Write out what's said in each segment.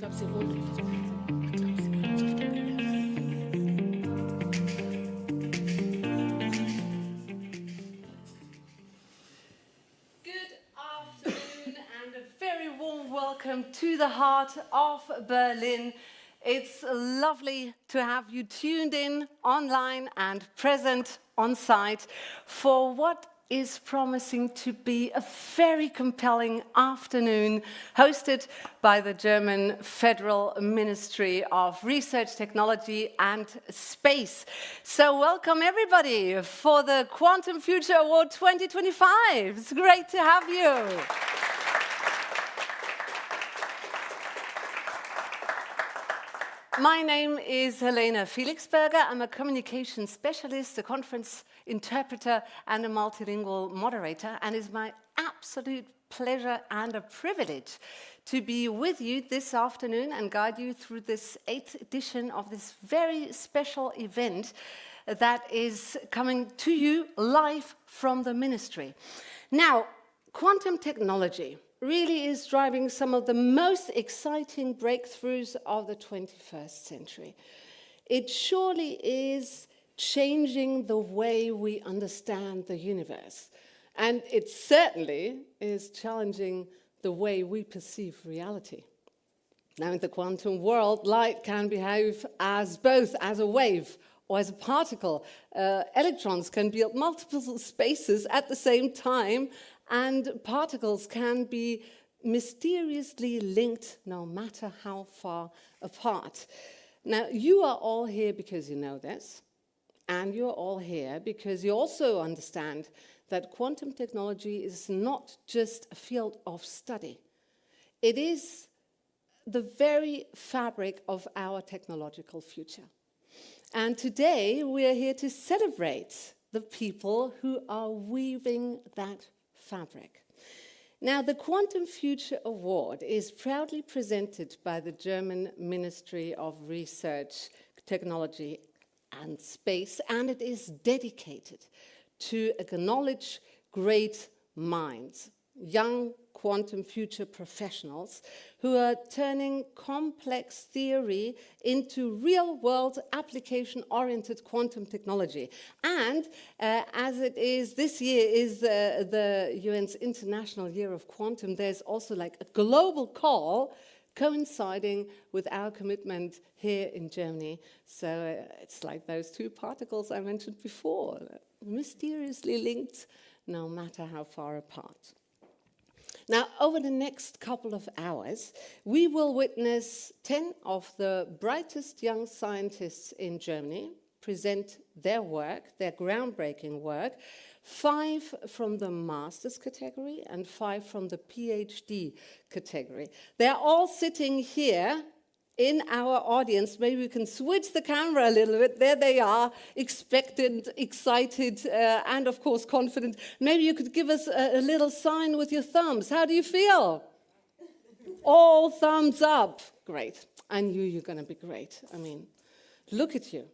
glaube, sie holen sich das. Good afternoon and a very warm welcome to the heart of Berlin. It's lovely to have you tuned in online and present on site for what is promising to be a very compelling afternoon hosted by the German Federal Ministry of Research, Technology and Space. So welcome everybody for the Quantum Future Award 2025. It's great to have you. My name is Helena Felixberger. I'm a communication specialist, a conference interpreter, and a multilingual moderator. And it's my absolute pleasure and a privilege to be with you this afternoon and guide you through this 8th edition of this very special event that is coming to you live from the ministry. Now, quantum technology really is driving some of the most exciting breakthroughs of the 21st century. It surely is changing the way we understand the universe. And it certainly is challenging the way we perceive reality. Now, in the quantum world, light can behave as both as a wave or as a particle. Electrons can be at multiple spaces at the same time, and particles can be mysteriously linked no matter how far apart. Now, you are all here because you know this, and you're all here because you also understand that quantum technology is not just a field of study. It is the very fabric of our technological future. And today we are here to celebrate the people who are weaving that fabric. Now, the Quantum Future Award is proudly presented by the German Ministry of Research, Technology and Space, and it is dedicated to acknowledge great minds, young quantum future professionals who are turning complex theory into real-world application-oriented quantum technology. And as it is, this year is the UN's International Year of Quantum, there's also like a global call coinciding with our commitment here in Germany. So it's like those two particles I mentioned before, mysteriously linked no matter how far apart. Now, over the next couple of hours, we will witness 10 of the brightest young scientists in Germany present their work, their groundbreaking work, 5 from the master's category and 5 from the PhD category. They're all sitting here in our audience. Maybe we can switch the camera a little bit. There they are, expectant, excited, and of course confident. Maybe you could give us a little sign with your thumbs. How do you feel? All thumbs up. Great. I knew you're going to be great. I mean, look at you.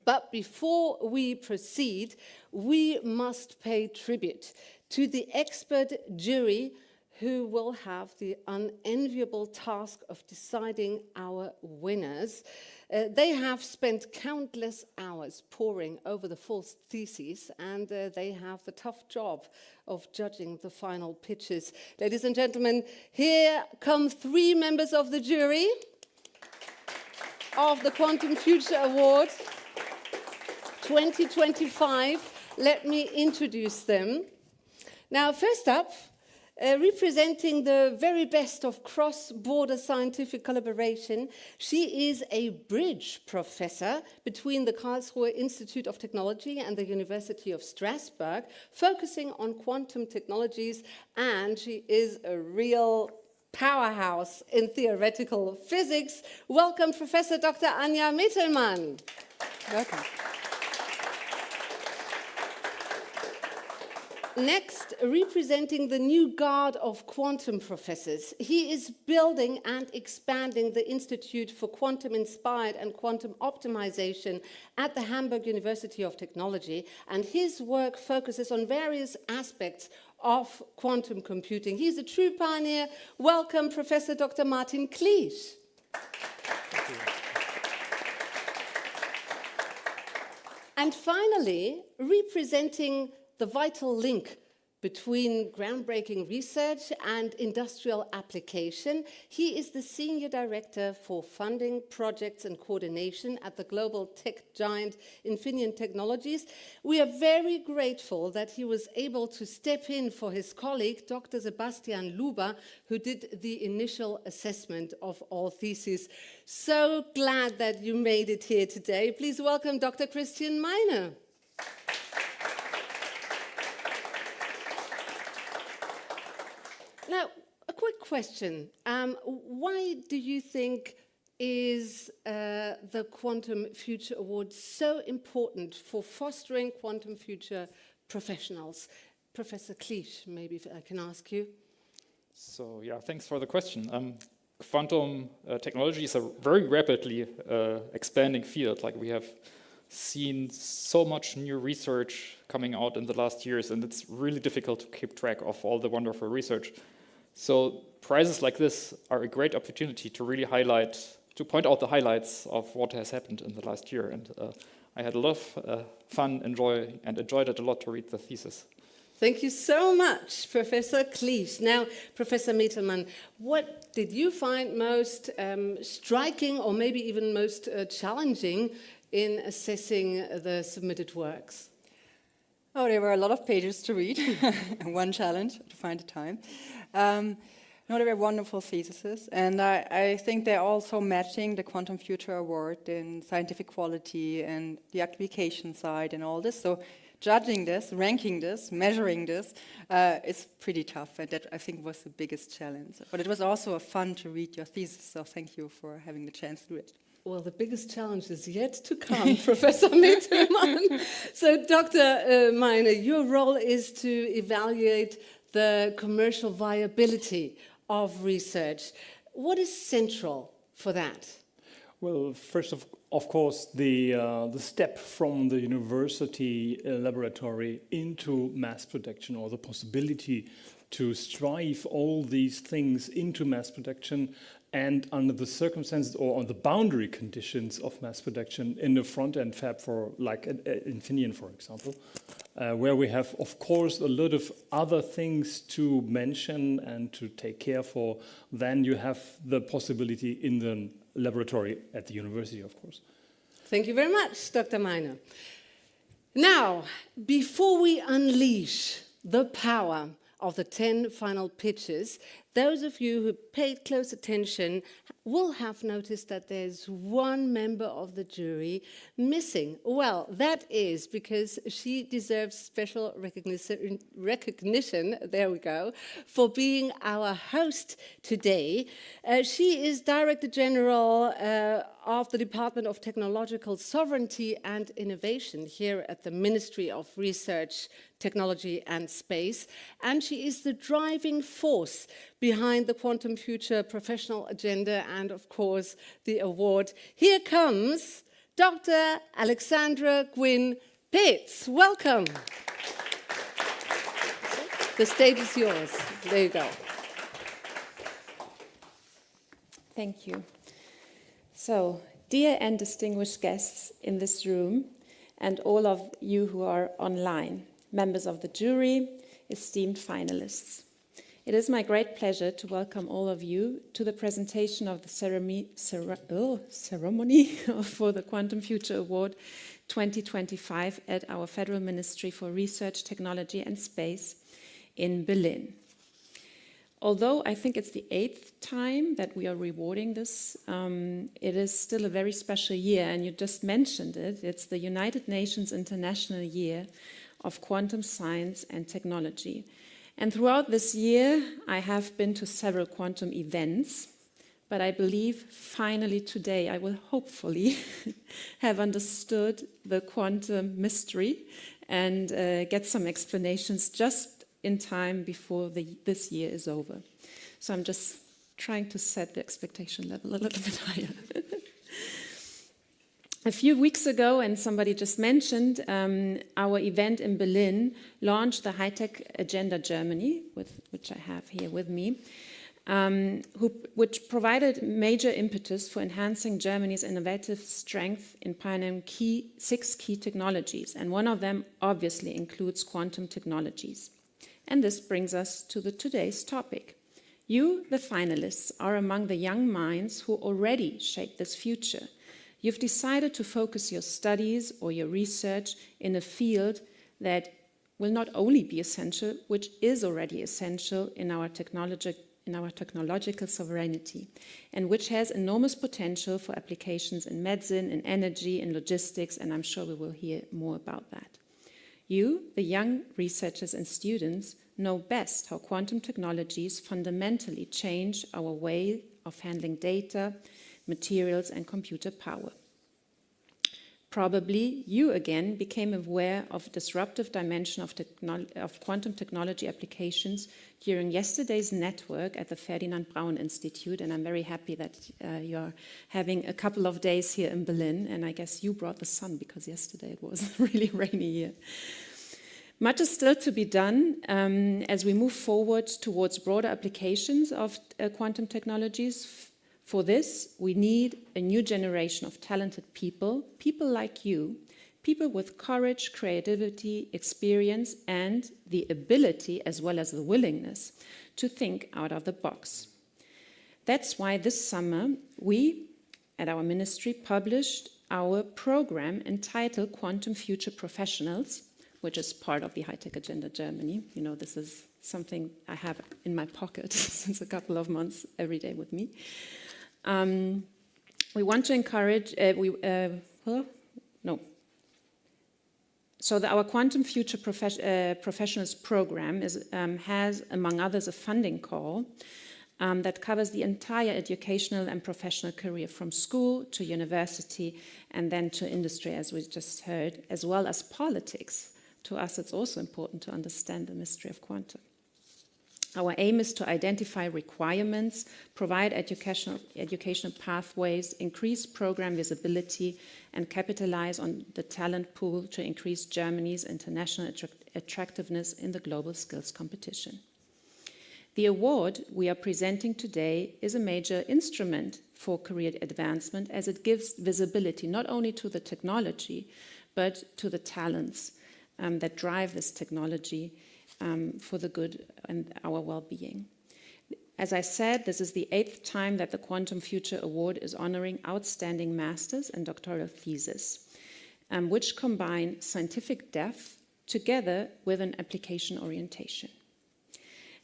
But before we proceed, we must pay tribute to the expert jury who will have the unenviable task of deciding our winners. They have spent countless hours poring over the full theses, and they have the tough job of judging the final pitches. Ladies and gentlemen, here come 3 members of the jury of the Quantum Future Award 2025. Let me introduce them. Now, first up, representing the very best of cross-border scientific collaboration, she is a bridge professor between the Karlsruhe Institute of Technology and the University of Strasbourg, focusing on quantum technologies, and she is a real powerhouse in theoretical physics. Welcome, Professor Dr. Anja Mittelmann. Welcome. Next, representing the new guard of quantum professors, he is building and expanding the Institute for Quantum Inspired and Quantum Optimization at the Hamburg University of Technology, and his work focuses on various aspects of quantum computing. He's a true pioneer. Welcome, Professor Dr. Martin Kliesch. And finally, representing the vital link between groundbreaking research and industrial application, he is the Senior Director for Funding, Projects and Coordination at the global tech giant Infineon Technologies. We are very grateful that he was able to step in for his colleague, Dr. Sebastian Luber, who did the initial assessment of all theses. So glad that you made it here today. Please welcome Dr. Christian Meine. Now, a quick question. Why do you think is the Quantum Future Award so important for fostering quantum future professionals? Professor Cleach, maybe if I can ask you. So, yeah, thanks for the question. Quantum technology is a very rapidly expanding field. Like, we have seen so much new research coming out in the last years, and it's really difficult to keep track of all the wonderful research. So prizes like this are a great opportunity to really point out the highlights of what has happened in the last year. And I had a lot of fun, enjoyed it a lot to read the thesis. Thank you so much, Professor Cleach. Now, Professor Mittelmann, what did you find most striking or maybe even most challenging in assessing the submitted works? Oh, there were a lot of pages to read. One challenge, to find the time. No, they were wonderful theses, and I think they're also matching the Quantum Future Award in scientific quality and the application side and all this. So judging this, ranking this, measuring this is pretty tough, and that I think was the biggest challenge. But it was also fun to read your thesis, so thank you for having the chance to do it. Well, the biggest challenge is yet to come, Professor Mittelmann. So, Dr. Meine, your role is to evaluate the commercial viability of research. What is central for that? Well, first of course, the step from the university laboratory into mass production, or the possibility to strive all these things into mass production, and under the circumstances or on the boundary conditions of mass production in the front-end fab for, like, Infineon, for example, where we have, of course, a lot of other things to mention and to take care for, then you have the possibility in the laboratory at the university, of course. Thank you very much, Dr. Meine. Now, before we unleash the power of the 10 final pitches, those of you who paid close attention will have noticed that there's one member of the jury missing. Well, that is because she deserves special recognition, there we go, for being our host today. She is Director General of the Department of Technological Sovereignty and Innovation here at the Ministry of Research, Technology and Space, and she is the driving force behind the Quantum Future Professional Agenda and, of course, the award. Here comes Dr. Alexandra Gwynn Pitts. Welcome. The stage is yours. There you go. Thank you. So, dear and distinguished guests in this room, and all of you who are online, members of the jury, esteemed finalists. It is my great pleasure to welcome all of you to the presentation of the ceremony for the Quantum Future Award 2025 at our Federal Ministry for Research, Technology and Space in Berlin. Although I think it's the 8th time that we are rewarding this, it is still a very special year, and you just mentioned it. It's the United Nations International Year of Quantum Science and Technology. And throughout this year, I have been to several quantum events, but I believe finally today I will hopefully have understood the quantum mystery and get some explanations just in time before this year is over. So I'm just trying to set the expectation level a little bit higher. A few weeks ago, and somebody just mentioned, our event in Berlin launched the High-Tech Agenda Germany, which I have here with me. which provided major impetus for enhancing Germany's innovative strength in pioneering 6 key technologies. And one of them obviously includes quantum technologies. And this brings us to today's topic. You, the finalists, are among the young minds who already shape this future. You've decided to focus your studies or your research in a field that will not only be essential, which is already essential in our technological sovereignty, and which has enormous potential for applications in medicine, in energy, in logistics, and I'm sure we will hear more about that. You, the young researchers and students, know best how quantum technologies fundamentally change our way of handling data, materials, and computer power. Probably you again became aware of a disruptive dimension of quantum technology applications during yesterday's network at the Ferdinand Braun Institute, and I'm very happy that you're having a couple of days here in Berlin, and I guess you brought the sun because yesterday it was really rainy here. Much is still to be done as we move forward towards broader applications of quantum technologies. For this, we need a new generation of talented people like you, people with courage, creativity, experience, and the ability, as well as the willingness, to think out of the box. That's why this summer, we, at our ministry, published our program entitled Quantum Future Professionals, which is part of the High-Tech Agenda Germany. You know, this is something I have in my pocket since a couple of months, every day with me. We want to encourage, So our Quantum Future Professionals program has, among others, a funding call that covers the entire educational and professional career, from school to university and then to industry, as we just heard, as well as politics. To us, it's also important to understand the mystery of quantum. Our aim is to identify requirements, provide educational pathways, increase program visibility, and capitalize on the talent pool to increase Germany's international attractiveness in the global skills competition. The award we are presenting today is a major instrument for career advancement, as it gives visibility not only to the technology, but to the talents that drive this technology for the good and our well-being. As I said, this is the 8th time that the Quantum Future Award is honoring outstanding master's and doctoral theses, which combine scientific depth together with an application orientation.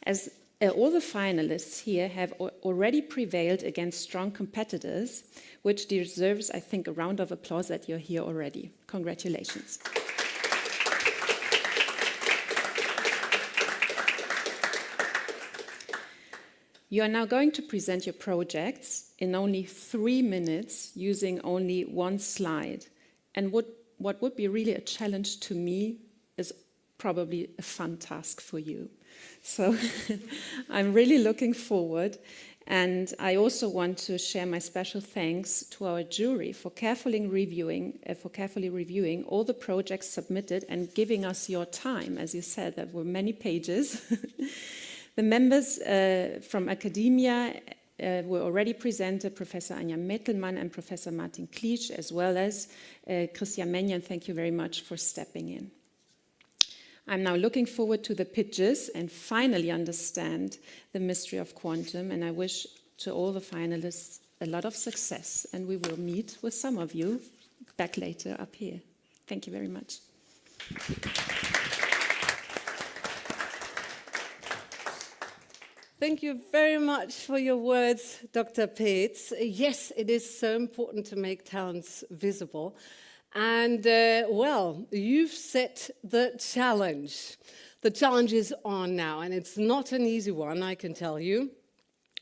As all the finalists here have already prevailed against strong competitors, which deserves, I think, a round of applause that you're here already. Congratulations. You are now going to present your projects in only 3 minutes using only 1 slide. And what would be really a challenge to me is probably a fun task for you. So I'm really looking forward. And I also want to share my special thanks to our jury for carefully reviewing all the projects submitted and giving us your time. As you said, there were many pages. The members from academia were already presented, Professor Anja Mettelmann and Professor Martin Kliesch, as well as Christian Menjan. Thank you very much for stepping in. I'm now looking forward to the pitches and finally understand the mystery of quantum, and I wish to all the finalists a lot of success, and we will meet with some of you back later up here. Thank you very much. Thank you very much for your words, Dr. Peetz. Yes, it is so important to make talents visible. And, well, you've set the challenge. The challenge is on now, and it's not an easy one, I can tell you.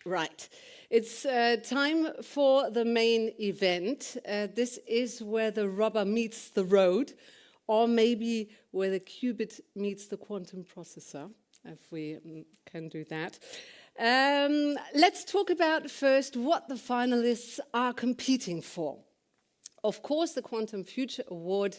Right. It's time for the main event. This is where the rubber meets the road, or maybe where the qubit meets the quantum processor, if we can do that. Let's talk about first what the finalists are competing for. Of course, the Quantum Future Award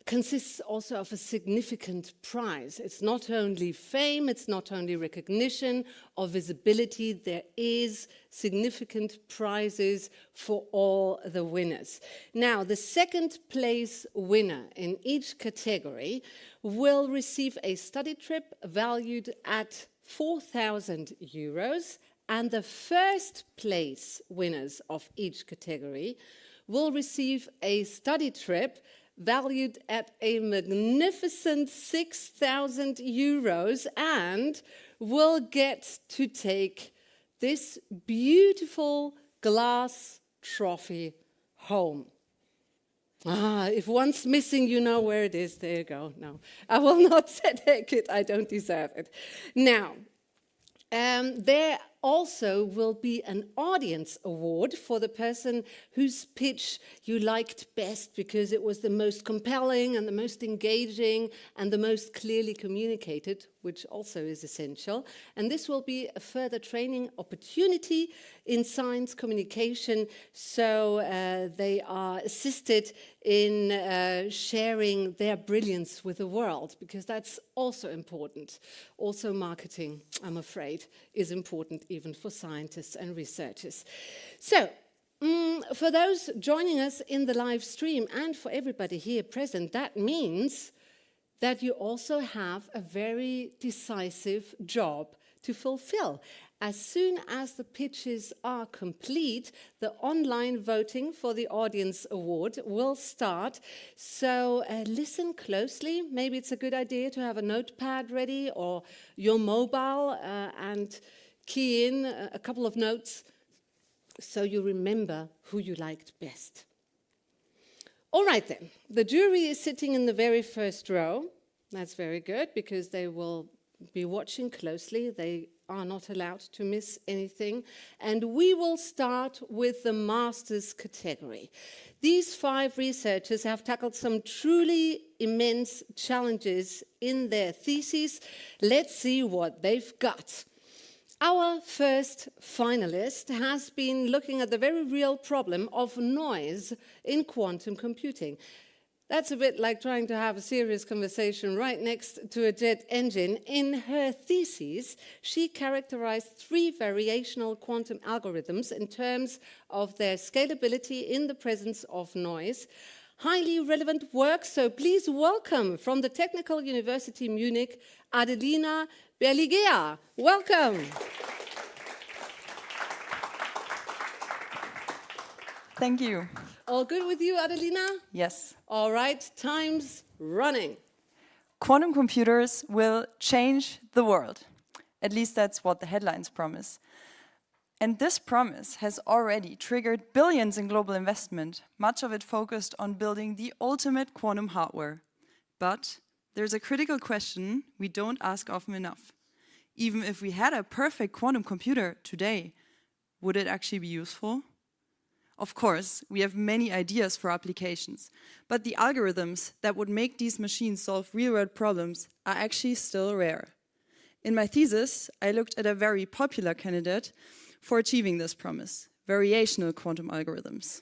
consists also of a significant prize. It's not only fame, it's not only recognition or visibility, there is significant prizes for all the winners. Now, the second place winner in each category will receive a study trip valued at 4,000 euros, and the first place winners of each category will receive a study trip valued at a magnificent 6,000 euros and will get to take this beautiful glass trophy home. If one's missing, you know where it is. There you go. No, I will not take it. I don't deserve it. Now, there also will be an audience award for the person whose pitch you liked best because it was the most compelling and the most engaging and the most clearly communicated, which also is essential. And this will be a further training opportunity in science communication, so they are assisted in sharing their brilliance with the world, because that's also important. Also marketing, I'm afraid, is important even for scientists and researchers. So, for those joining us in the live stream and for everybody here present, that means that you also have a very decisive job to fulfill. As soon as the pitches are complete, the online voting for the Audience Award will start. So listen closely. Maybe it's a good idea to have a notepad ready or your mobile and key in a couple of notes so you remember who you liked best. All right then, the jury is sitting in the very first row. That's very good because they will be watching closely. They are not allowed to miss anything. And we will start with the Masters category. These 5 researchers have tackled some truly immense challenges in their theses. Let's see what they've got. Our first finalist has been looking at the very real problem of noise in quantum computing. That's a bit like trying to have a serious conversation right next to a jet engine. In her thesis, she characterized 3 variational quantum algorithms in terms of their scalability in the presence of noise. Highly relevant work, so please welcome from the Technical University Munich, Adelina Berligea. Welcome. Thank you. All good with you, Adelina? Yes. All right, time's running. Quantum computers will change the world. At least that's what the headlines promise. And this promise has already triggered billions in global investment, much of it focused on building the ultimate quantum hardware. But there's a critical question we don't ask often enough. Even if we had a perfect quantum computer today, would it actually be useful? Of course, we have many ideas for applications, but the algorithms that would make these machines solve real-world problems are actually still rare. In my thesis, I looked at a very popular candidate for achieving this promise, variational quantum algorithms.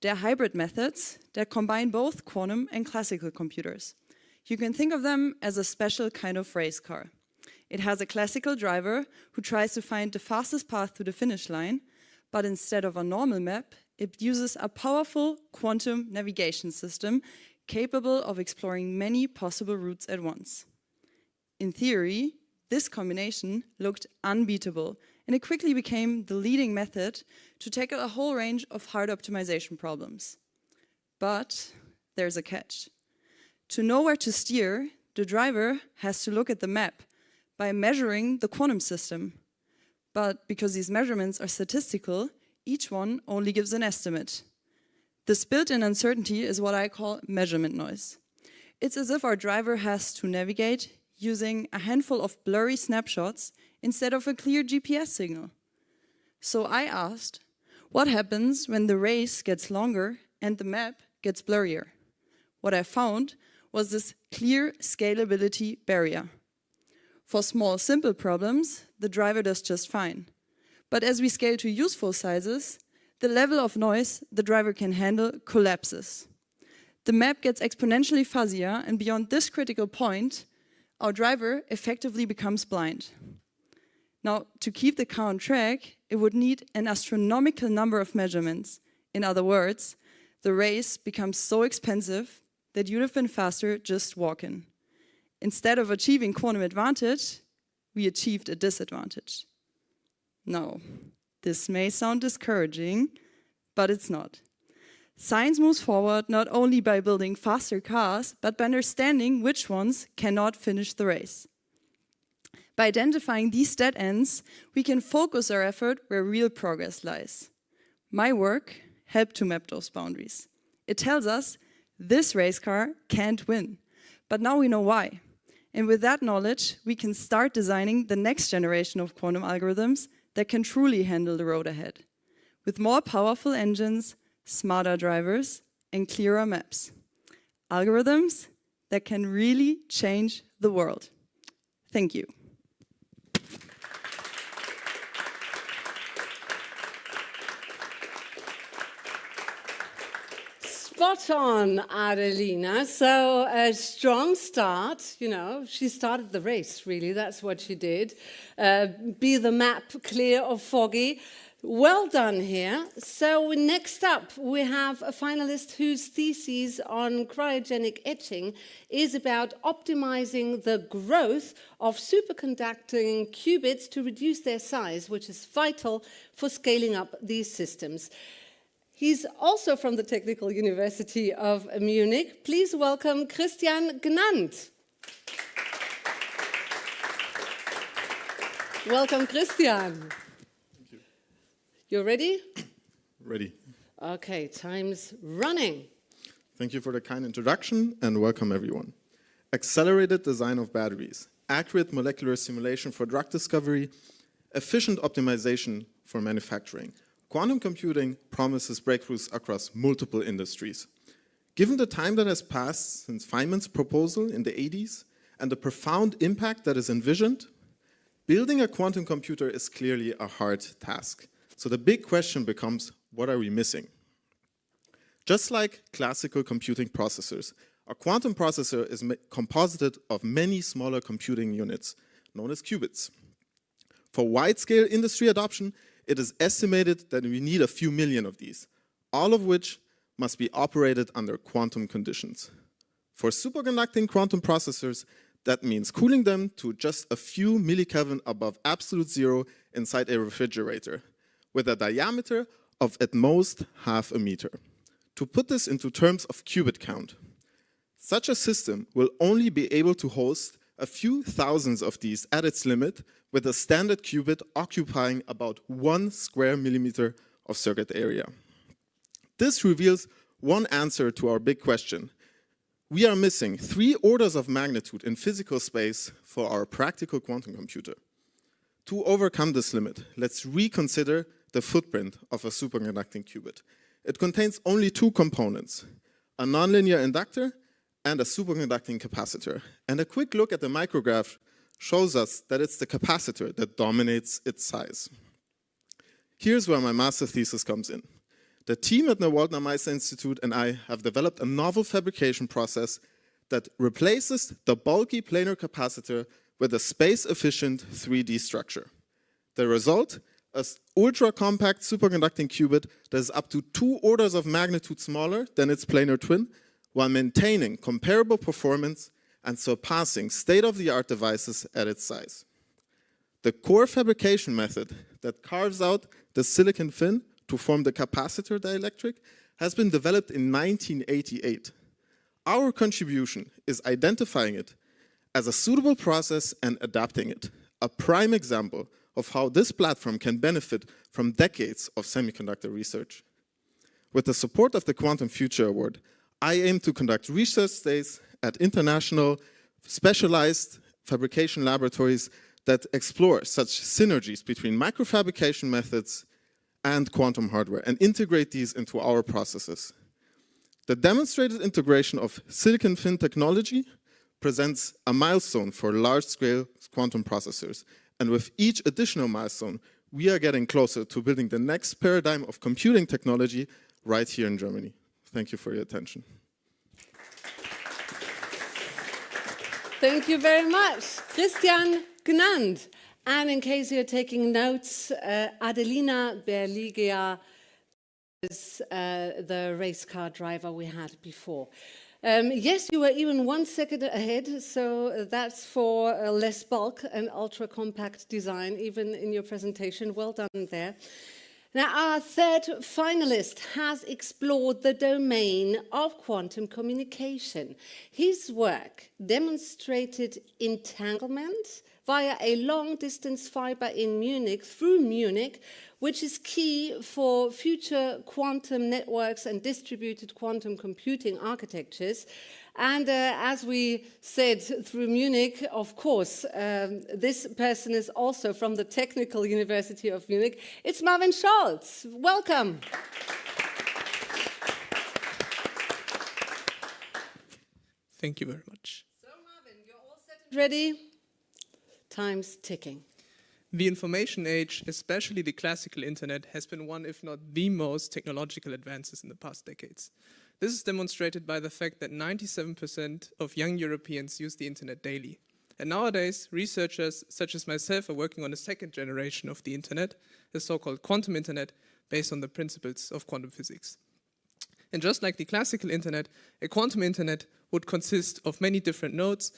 They're hybrid methods that combine both quantum and classical computers. You can think of them as a special kind of race car. It has a classical driver who tries to find the fastest path to the finish line, but instead of a normal map, it uses a powerful quantum navigation system capable of exploring many possible routes at once. In theory, this combination looked unbeatable, and it quickly became the leading method to tackle a whole range of hard optimization problems. But there's a catch. To know where to steer, the driver has to look at the map by measuring the quantum system. But because these measurements are statistical, each one only gives an estimate. This built-in uncertainty is what I call measurement noise. It's as if our driver has to navigate using a handful of blurry snapshots instead of a clear GPS signal. So I asked, what happens when the race gets longer and the map gets blurrier? What I found was this clear scalability barrier. For small, simple problems, the driver does just fine. But as we scale to useful sizes, the level of noise the driver can handle collapses. the map gets exponentially fuzzier, and beyond this critical point, our driver effectively becomes blind. Now, to keep the car on track, it would need an astronomical number of measurements. In other words, the race becomes so expensive that you'd have been faster just walking. Instead of achieving quantum advantage, we achieved a disadvantage. Now, this may sound discouraging, but it's not. Science moves forward not only by building faster cars, but by understanding which ones cannot finish the race. By identifying these dead ends, we can focus our effort where real progress lies. My work helped to map those boundaries. It tells us this race car can't win, but now we know why. And with that knowledge, we can start designing the next generation of quantum algorithms that can truly handle the road ahead, with more powerful engines, smarter drivers, and clearer maps. Algorithms that can really change the world. Thank you. Spot on, Adelina. So a strong start, you know, she started the race, really. That's what she did. Be the map clear or foggy. Well done here. So next up, we have a finalist whose thesis on cryogenic etching is about optimizing the growth of superconducting qubits to reduce their size, which is vital for scaling up these systems. He's also from the Technical University of Munich. Please welcome Christian Gnant. Welcome, Christian. Thank you. You ready? Ready. Okay, time's running. Thank you for the kind introduction and welcome everyone. Accelerated design of batteries, accurate molecular simulation for drug discovery, efficient optimization for manufacturing. Quantum computing promises breakthroughs across multiple industries. Given the time that has passed since Feynman's proposal in the 80s and the profound impact that is envisioned, building a quantum computer is clearly a hard task. So the big question becomes, what are we missing? Just like classical computing processors, a quantum processor is composited of many smaller computing units, known as qubits. For wide-scale industry adoption, it is estimated that we need a few million of these, all of which must be operated under quantum conditions. For superconducting quantum processors, that means cooling them to just a few millikelvin above absolute zero inside a refrigerator, with a diameter of at most half a meter. To put this into terms of qubit count, such a system will only be able to host a few thousands of these at its limit, with a standard qubit occupying about 1 square millimeter of circuit area. This reveals one answer to our big question. We are missing 3 orders of magnitude in physical space for our practical quantum computer. To overcome this limit, let's reconsider the footprint of a superconducting qubit. It contains only 2 components, a nonlinear inductor and a superconducting capacitor. And a quick look at the micrograph shows us that it's the capacitor that dominates its size. Here's where my master thesis comes in. The team at the Waldner Meister Institute and I have developed a novel fabrication process that replaces the bulky planar capacitor with a space-efficient 3D structure. The result? An ultra-compact superconducting qubit that is up to 2 orders of magnitude smaller than its planar twin, while maintaining comparable performance and surpassing state-of-the-art devices at its size. The core fabrication method that carves out the silicon fin to form the capacitor dielectric has been developed in 1988. Our contribution is identifying it as a suitable process and adapting it, a prime example of how this platform can benefit from decades of semiconductor research. With the support of the Quantum Future Award, I aim to conduct research days at international specialized fabrication laboratories that explore such synergies between microfabrication methods and quantum hardware and integrate these into our processes. The demonstrated integration of silicon fin technology presents a milestone for large-scale quantum processors. And with each additional milestone, we are getting closer to building the next paradigm of computing technology right here in Germany. Thank you for your attention. Thank you very much. Christian Gnand. And in case you're taking notes, Adelina Berligia is the race car driver we had before. Yes, you were even 1 second ahead, so that's for less bulk and ultra-compact design, even in your presentation. Well done there. Now, our third finalist has explored the domain of quantum communication. His work demonstrated entanglement via a long-distance fiber in Munich, through Munich, which is key for future quantum networks and distributed quantum computing architectures. And as we said, through Munich, of course, this person is also from the Technical University of Munich. It's Marvin Scholz. Welcome. Thank you very much. So, Marvin, you're all set and ready? Time's ticking. The information age, especially the classical internet, has been one, if not the most technological advances in the past decades. This is demonstrated by the fact that 97% of young Europeans use the internet daily. And nowadays, researchers such as myself are working on a second generation of the internet, the so-called quantum internet, based on the principles of quantum physics. And just like the classical internet, a quantum internet would consist of many different nodes,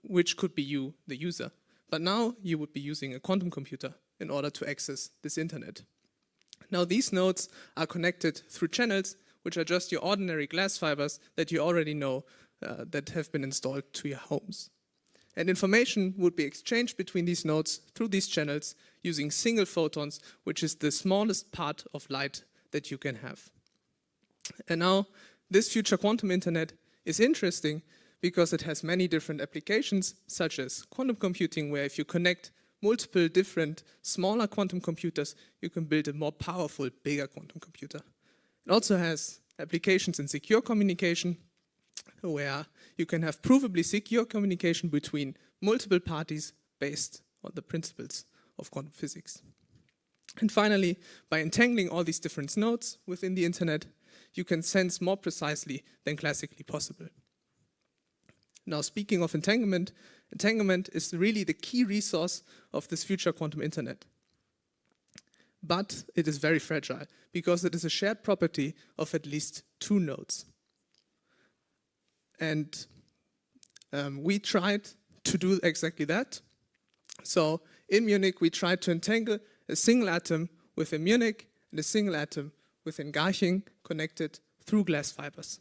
which could be you, the user. But now you would be using a quantum computer in order to access this internet. Now these nodes are connected through channels, which are just your ordinary glass fibers that you already know that have been installed to your homes. And information would be exchanged between these nodes through these channels using single photons, which is the smallest part of light that you can have. And now this future quantum internet is interesting because it has many different applications, such as quantum computing, where if you connect multiple different smaller quantum computers, you can build a more powerful, bigger quantum computer. It also has applications in secure communication, where you can have provably secure communication between multiple parties based on the principles of quantum physics. And finally, by entangling all these different nodes within the internet, you can sense more precisely than classically possible. Now, speaking of entanglement, entanglement is really the key resource of this future quantum internet. But it is very fragile because it is a shared property of at least 2 nodes. And we tried to do exactly that. So in Munich, we tried to entangle a single atom within Munich and a single atom within Garching, connected through glass fibers.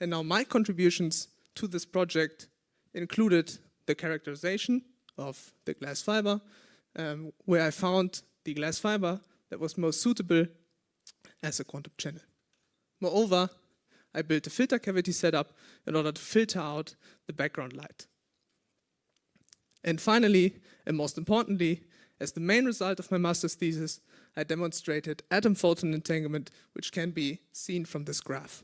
And now my contributions to this project included the characterization of the glass fiber, where I found the glass fiber that was most suitable as a quantum channel. Moreover, I built a filter cavity setup in order to filter out the background light. And finally, and most importantly, as the main result of my master's thesis, I demonstrated atom-photon entanglement, which can be seen from this graph.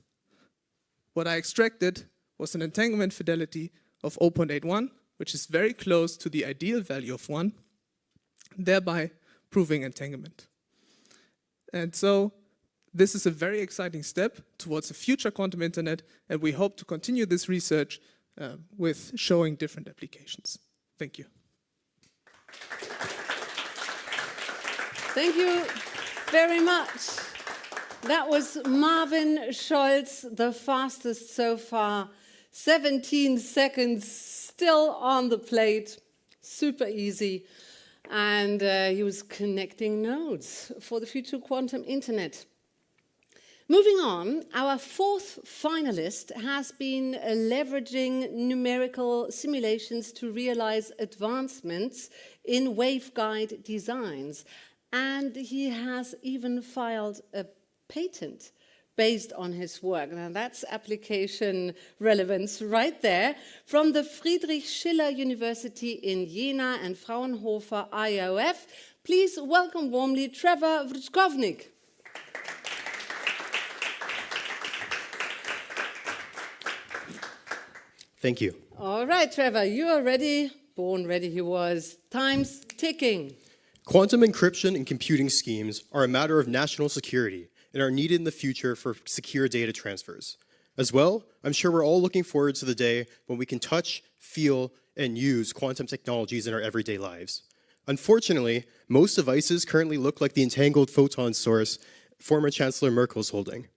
What I extracted was an entanglement fidelity of 0.81, which is very close to the ideal value of 1, thereby proving entanglement. And so this is a very exciting step towards a future quantum internet, and we hope to continue this research with showing different applications. Thank you. Thank you very much. That was Marvin Scholz, the fastest so far. 17 seconds, still on the plate. Super easy. And he was connecting nodes for the future quantum internet. Moving on, our fourth finalist has been leveraging numerical simulations to realize advancements in waveguide designs. And he has even filed a patent based on his work. Now that's application relevance right there. From the Friedrich Schiller University in Jena and Fraunhofer IOF, please welcome warmly Trevor Vrchkovnik. Thank you. All right, Trevor, you are ready. Born ready he was. Time's ticking. Quantum encryption and computing schemes are a matter of national security and are needed in the future for secure data transfers. As well, I'm sure we're all looking forward to the day when we can touch, feel, and use quantum technologies in our everyday lives. Unfortunately, most devices currently look like the entangled photon source former Chancellor Merkel's holding.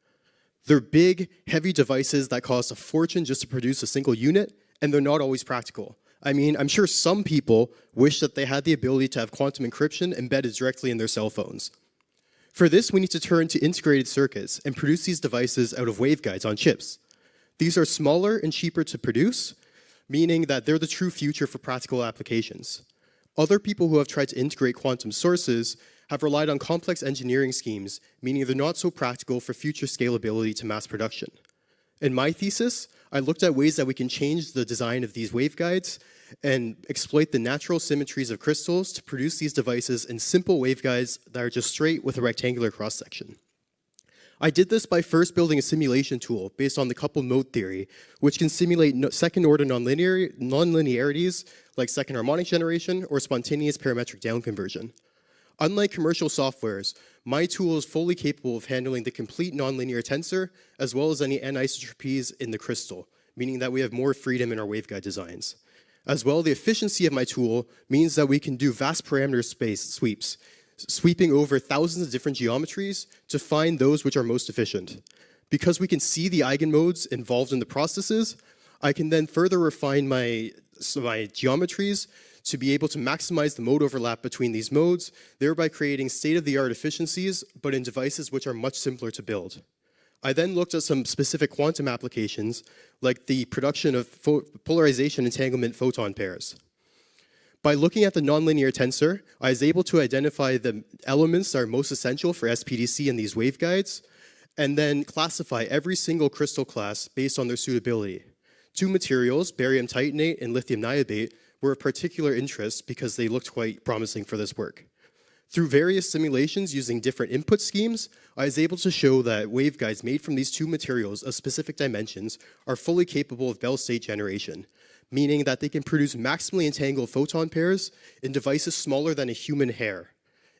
They're big, heavy devices that cost a fortune just to produce a single unit, and they're not always practical. I mean, I'm sure some people wish that they had the ability to have quantum encryption embedded directly in their cell phones. For this, we need to turn to integrated circuits and produce these devices out of waveguides on chips. These are smaller and cheaper to produce, meaning that they're the true future for practical applications. Other people who have tried to integrate quantum sources have relied on complex engineering schemes, meaning they're not so practical for future scalability to mass production. In my thesis, I looked at ways that we can change the design of these waveguides and exploit the natural symmetries of crystals to produce these devices in simple waveguides that are just straight with a rectangular cross-section. I did this by first building a simulation tool based on the coupled mode theory, which can simulate second-order nonlinearities like second harmonic generation or spontaneous parametric downconversion. Unlike commercial softwares, my tool is fully capable of handling the complete nonlinear tensor as well as any anisotropies in the crystal, meaning that we have more freedom in our waveguide designs. As well, the efficiency of my tool means that we can do vast parameter space sweeps, sweeping over thousands of different geometries to find those which are most efficient. Because we can see the eigenmodes involved in the processes, I can then further refine my geometries to be able to maximize the mode overlap between these modes, thereby creating state-of-the-art efficiencies, but in devices which are much simpler to build. I then looked at some specific quantum applications, like the production of polarization entanglement photon pairs. By looking at the nonlinear tensor, I was able to identify the elements that are most essential for SPDC in these waveguides, and then classify every single crystal class based on their suitability. Two materials, barium titanate and lithium niobate, were of particular interest because they looked quite promising for this work. Through various simulations using different input schemes, I was able to show that waveguides made from these two materials of specific dimensions are fully capable of Bell state generation, meaning that they can produce maximally entangled photon pairs in devices smaller than a human hair,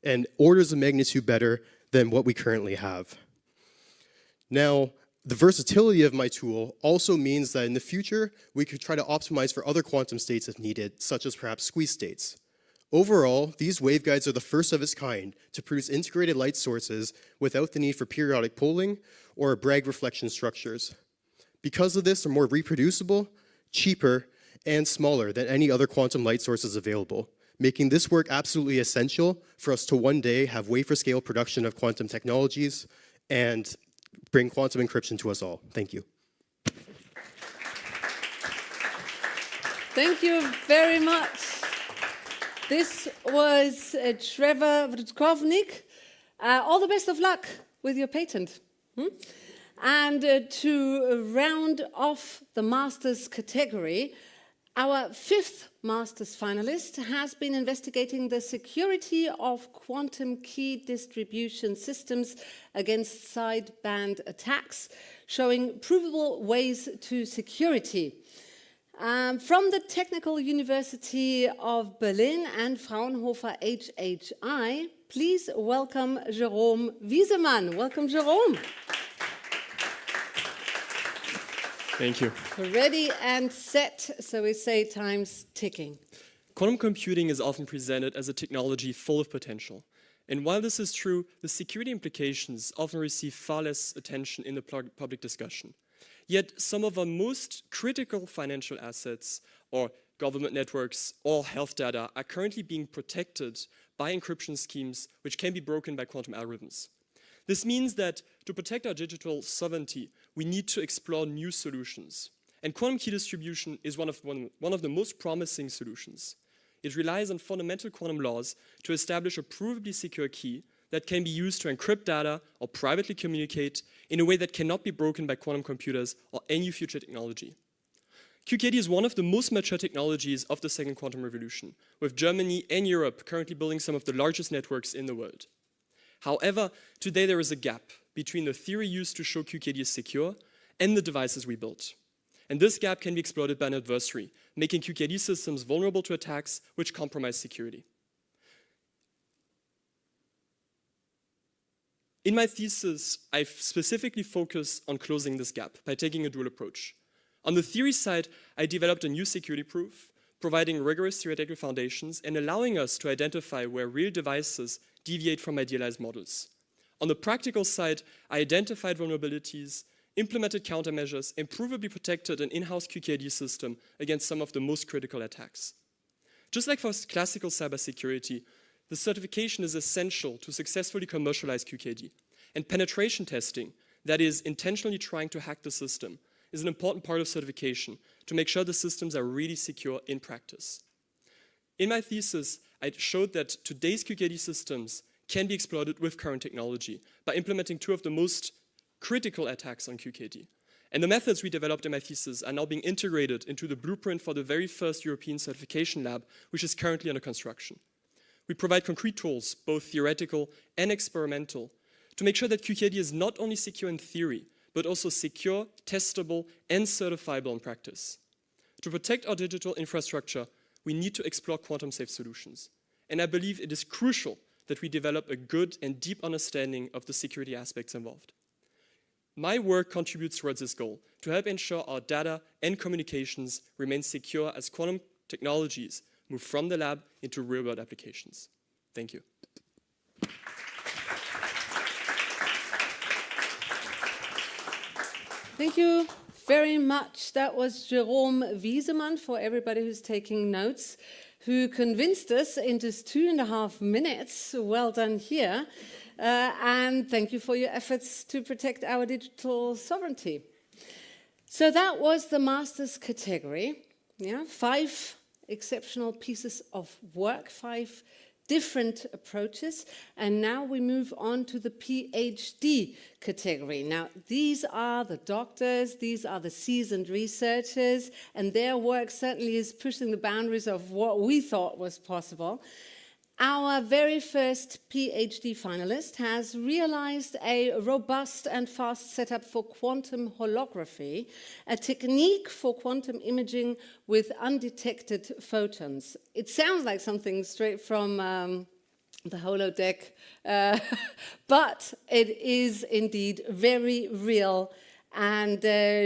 and orders of magnitude better than what we currently have. Now, the versatility of my tool also means that in the future, we could try to optimize for other quantum states if needed, such as perhaps squeeze states. Overall, these waveguides are the first of its kind to produce integrated light sources without the need for periodic polling or Bragg reflection structures. Because of this, they're more reproducible, cheaper, and smaller than any other quantum light sources available, making this work absolutely essential for us to one day have wafer-scale production of quantum technologies and bring quantum encryption to us all. Thank you. Thank you very much. This was Trevor Vrutkovnik. All the best of luck with your patent. And to round off the master's category, our fifth master's finalist has been investigating the security of quantum key distribution systems against sideband attacks, showing provable ways to security. From the Technical University of Berlin and Fraunhofer HHI, please welcome Jerome Wiesemann. Welcome, Jerome. Thank you. Ready and set, so we say time's ticking. Quantum computing is often presented as a technology full of potential. And while this is true, the security implications often receive far less attention in the public discussion. Yet some of our most critical financial assets, or government networks, or health data, are currently being protected by encryption schemes which can be broken by quantum algorithms. This means that to protect our digital sovereignty, we need to explore new solutions. And quantum key distribution is one of the most promising solutions. It relies on fundamental quantum laws to establish a provably secure key that can be used to encrypt data or privately communicate in a way that cannot be broken by quantum computers or any future technology. QKD is one of the most mature technologies of the second quantum revolution, with Germany and Europe currently building some of the largest networks in the world. However, today there is a gap between the theory used to show QKD is secure and the devices we built. And this gap can be exploited by an adversary, making QKD systems vulnerable to attacks which compromise security. In my thesis, I've specifically focused on closing this gap by taking a dual approach. On the theory side, I developed a new security proof, providing rigorous theoretical foundations and allowing us to identify where real devices deviate from idealized models. On the practical side, I identified vulnerabilities, implemented countermeasures, and provably protected an in-house QKID system against some of the most critical attacks. Just like for classical cybersecurity, the certification is essential to successfully commercialize QKID. And penetration testing, that is, intentionally trying to hack the system, is an important part of certification to make sure the systems are really secure in practice. In my thesis, I showed that today's QKID systems can be exploited with current technology by implementing two of the most critical attacks on QKID. And the methods we developed in my thesis are now being integrated into the blueprint for the very first European certification lab, which is currently under construction. We provide concrete tools, both theoretical and experimental, to make sure that QKID is not only secure in theory, but also secure, testable, and certifiable in practice. To protect our digital infrastructure, we need to explore quantum-safe solutions. And I believe it is crucial that we develop a good and deep understanding of the security aspects involved. My work contributes towards this goal, to help ensure our data and communications remain secure as quantum technologies move from the lab into real-world applications. Thank you. Thank you very much. That was Jerome Wiesemann, for everybody who's taking notes, who convinced us in just 2.5 minutes. Well done here. And thank you for your efforts to protect our digital sovereignty. So that was the master's category. Yeah, 5 exceptional pieces of work, 5 different approaches. And now we move on to the PhD category. Now, these are the doctors, these are the seasoned researchers, and their work certainly is pushing the boundaries of what we thought was possible. Our very first PhD finalist has realized a robust and fast setup for quantum holography, a technique for quantum imaging with undetected photons. It sounds like something straight from the holodeck, but it is indeed very real. And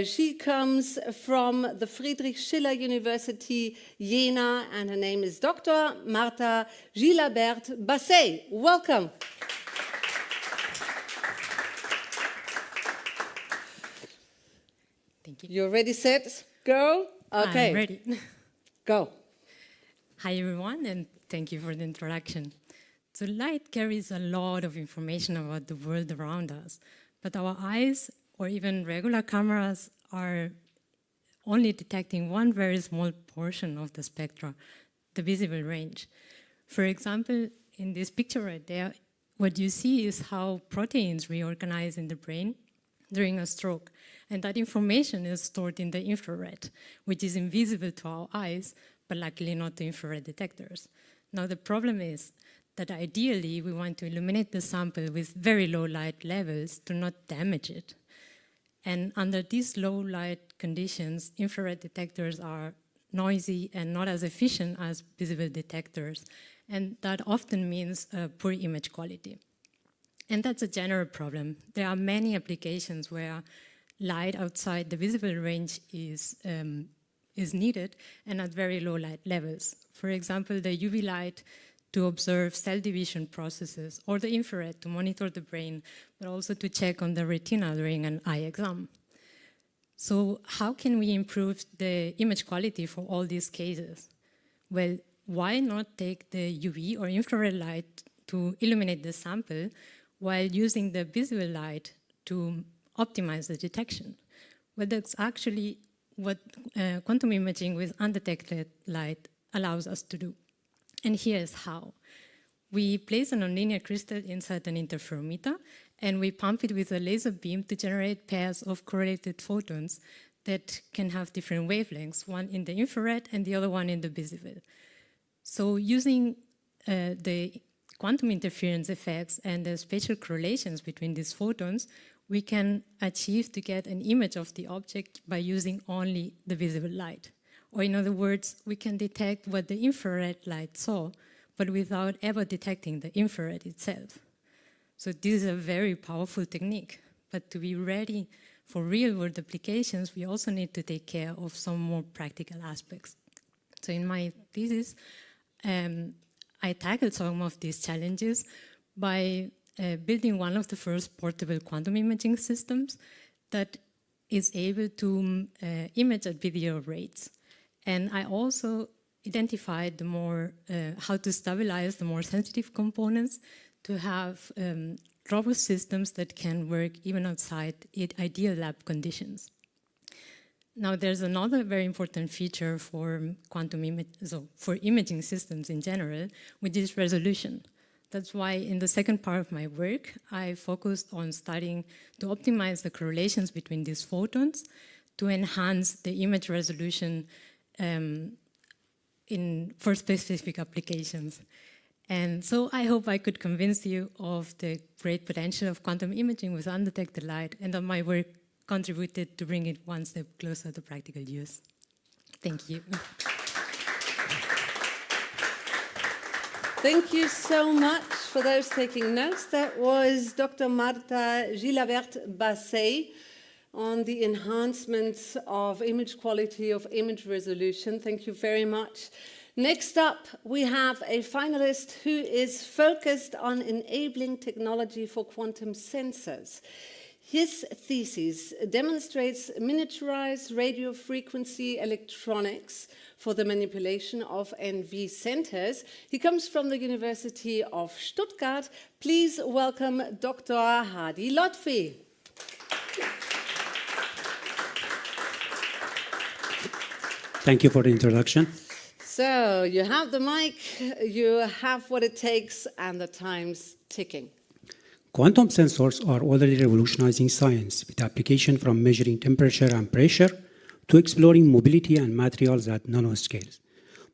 she comes from the Friedrich Schiller University, Jena, and her name is Dr. Marta Gilabert-Basset. Welcome. Thank you. You're ready, set, go? Okay. I'm ready. Go. Hi, everyone, and thank you for the introduction. So light carries a lot of information about the world around us, but our eyes or even regular cameras are only detecting one very small portion of the spectra, the visible range. For example, in this picture right there, what you see is how proteins reorganize in the brain during a stroke. And that information is stored in the infrared, which is invisible to our eyes, but luckily not to infrared detectors. Now, the problem is that ideally we want to illuminate the sample with very low light levels to not damage it. And under these low light conditions, infrared detectors are noisy and not as efficient as visible detectors. And that often means poor image quality. And that's a general problem. There are many applications where light outside the visible range is needed and at very low light levels. For example, the UV light to observe cell division processes, or the infrared to monitor the brain, but also to check on the retina during an eye exam. So how can we improve the image quality for all these cases? Well, why not take the UV or infrared light to illuminate the sample while using the visible light to optimize the detection? Well, that's actually what quantum imaging with undetected light allows us to do. And here's how. We place a nonlinear crystal inside an interferometer, and we pump it with a laser beam to generate pairs of correlated photons that can have different wavelengths, one in the infrared and the other one in the visible. So using the quantum interference effects and the spatial correlations between these photons, we can achieve to get an image of the object by using only the visible light. Or in other words, we can detect what the infrared light saw, but without ever detecting the infrared itself. So this is a very powerful technique. But to be ready for real-world applications, we also need to take care of some more practical aspects. So in my thesis, I tackled some of these challenges by building one of the first portable quantum imaging systems that is able to image at video rates. And I also identified the more how to stabilize the more sensitive components to have robust systems that can work even outside ideal lab conditions. Now, there's another very important feature for for imaging systems in general, which is resolution. That's why in the second part of my work, I focused on studying to optimize the correlations between these photons to enhance the image resolution for specific applications. And so I hope I could convince you of the great potential of quantum imaging with undetected light, and that my work contributed to bring it one step closer to practical use. Thank you. Thank you so much for those taking notes. That was Dr. Marta Gilabert-Basset on the enhancements of image quality, of image resolution. Thank you very much. Next up, we have a finalist who is focused on enabling technology for quantum sensors. His thesis demonstrates miniaturized radio frequency electronics for the manipulation of NV centers. He comes from the University of Stuttgart. Please welcome Dr. Hadi Lotfi. Thank you for the introduction. So you have the mic, you have what it takes, and the time's ticking. Quantum sensors are already revolutionizing science, with application from measuring temperature and pressure to exploring mobility and materials at nanoscales.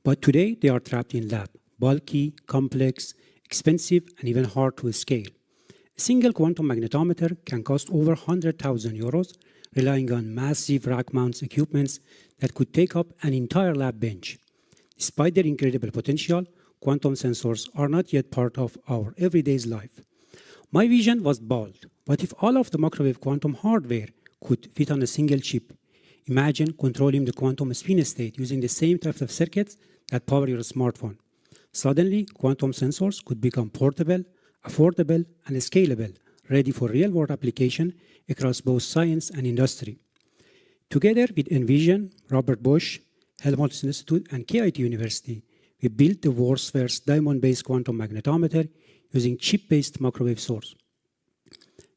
But today, they are trapped in lab, bulky, complex, expensive, and even hard to scale. A single quantum magnetometer can cost over 100,000 euros, relying on massive rack-mounts equipments that could take up an entire lab bench. Despite their incredible potential, quantum sensors are not yet part of our everyday life. My vision was bold. What if all of the microwave quantum hardware could fit on a single chip? Imagine controlling the quantum spin state using the same type of circuits that power your smartphone. Suddenly, quantum sensors could become portable, affordable, and scalable, ready for real-world application across both science and industry. Together with Envision, Robert Bosch, Helmholtz Institute, and KIT University, we built the world's first diamond-based quantum magnetometer using chip-based microwave source.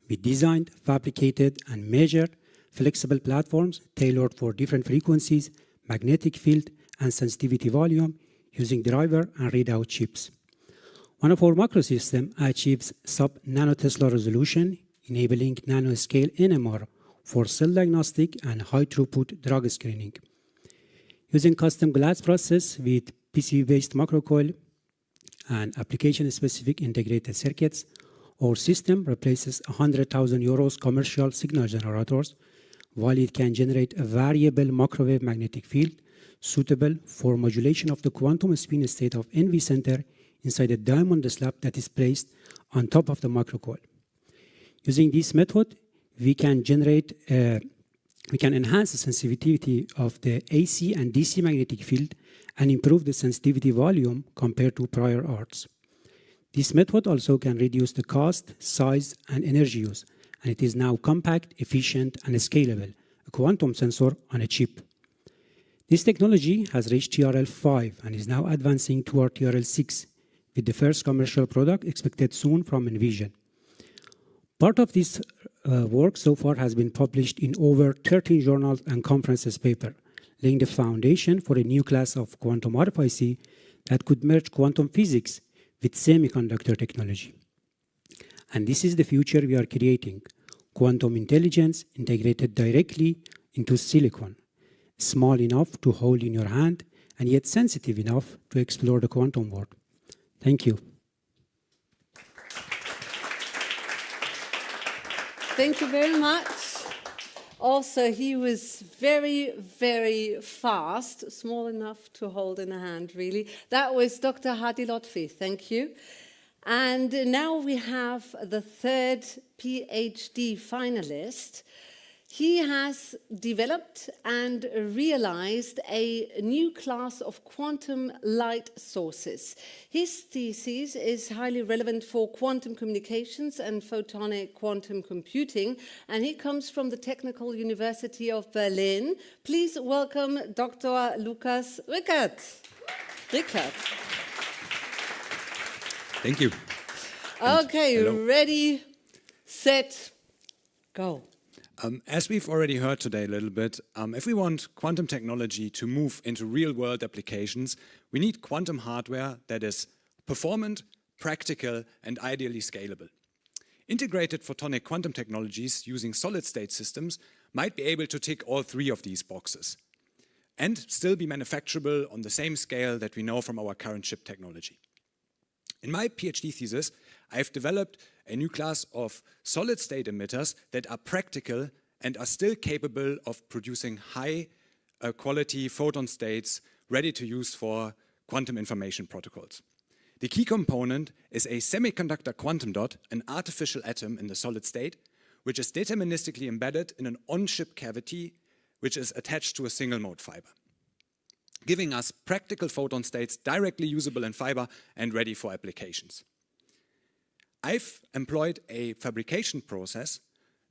We designed, fabricated, and measured flexible platforms tailored for different frequencies, magnetic field, and sensitivity volume using driver and readout chips. One of our microsystems achieves sub-nanotesla resolution, enabling nanoscale NMR for cell diagnostic and high-throughput drug screening. Using custom glass process with PCB-based microcoil and application-specific integrated circuits, our system replaces 100,000 euros commercial signal generators, while it can generate a variable microwave magnetic field suitable for modulation of the quantum spin state of NV center inside a diamond slab that is placed on top of the microcoil. Using this method, we can enhance the sensitivity of the AC and DC magnetic field and improve the sensitivity volume compared to prior arts. This method also can reduce the cost, size, and energy use, and it is now compact, efficient, and scalable, a quantum sensor on a chip. This technology has reached TRL 5 and is now advancing toward TRL 6, with the first commercial product expected soon from Envision. Part of this work so far has been published in over 13 journals and conferences papers, laying the foundation for a new class of quantum RFIC that could merge quantum physics with semiconductor technology. And this is the future we are creating: quantum intelligence integrated directly into silicon, small enough to hold in your hand and yet sensitive enough to explore the quantum world. Thank you. Thank you very much. Also, he was very, very fast, small enough to hold in a hand, really. That was Dr. Hadi Lotfi. Thank you. And now we have the third PhD finalist. He has developed and realized a new class of quantum light sources. His thesis is highly relevant for quantum communications and photonic quantum computing, and he comes from the Technical University of Berlin. Please welcome Dr. Lukas Rickert. Thank you. Okay, ready, set, go. As we've already heard today a little bit, if we want quantum technology to move into real-world applications, we need quantum hardware that is performant, practical, and ideally scalable. Integrated photonic quantum technologies using solid-state systems might be able to tick all three of these boxes and still be manufacturable on the same scale that we know from our current chip technology. In my PhD thesis, I've developed a new class of solid-state emitters that are practical and are still capable of producing high-quality photon states ready to use for quantum information protocols. The key component is a semiconductor quantum dot, an artificial atom in the solid state, which is deterministically embedded in an on-chip cavity which is attached to a single-mode fiber, giving us practical photon states directly usable in fiber and ready for applications. I've employed a fabrication process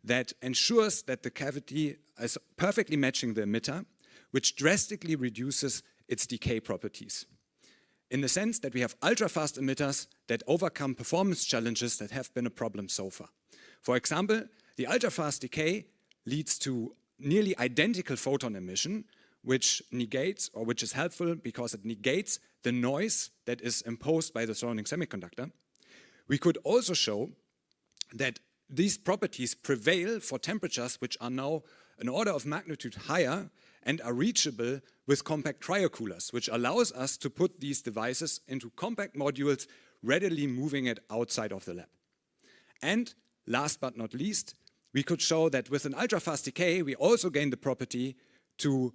that ensures that the cavity is perfectly matching the emitter, which drastically reduces its decay properties, in the sense that we have ultra-fast emitters that overcome performance challenges that have been a problem so far. For example, the ultra-fast decay leads to nearly identical photon emission, which is helpful because it negates the noise that is imposed by the surrounding semiconductor. We could also show that these properties prevail for temperatures which are now an order of magnitude higher and are reachable with compact cryocoolers, which allows us to put these devices into compact modules, readily moving it outside of the lab. And last but not least, we could show that with an ultra-fast decay, we also gain the property to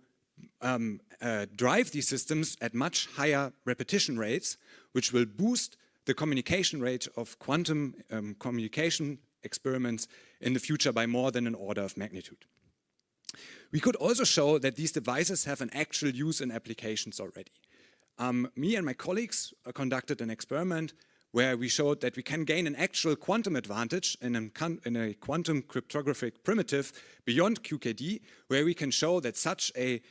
drive these systems at much higher repetition rates, which will boost the communication rate of quantum communication experiments in the future by more than an order of magnitude. We could also show that these devices have an actual use in applications already. Me and my colleagues conducted an experiment where we showed that we can gain an actual quantum advantage in a quantum cryptographic primitive beyond QKD, where we can show that such a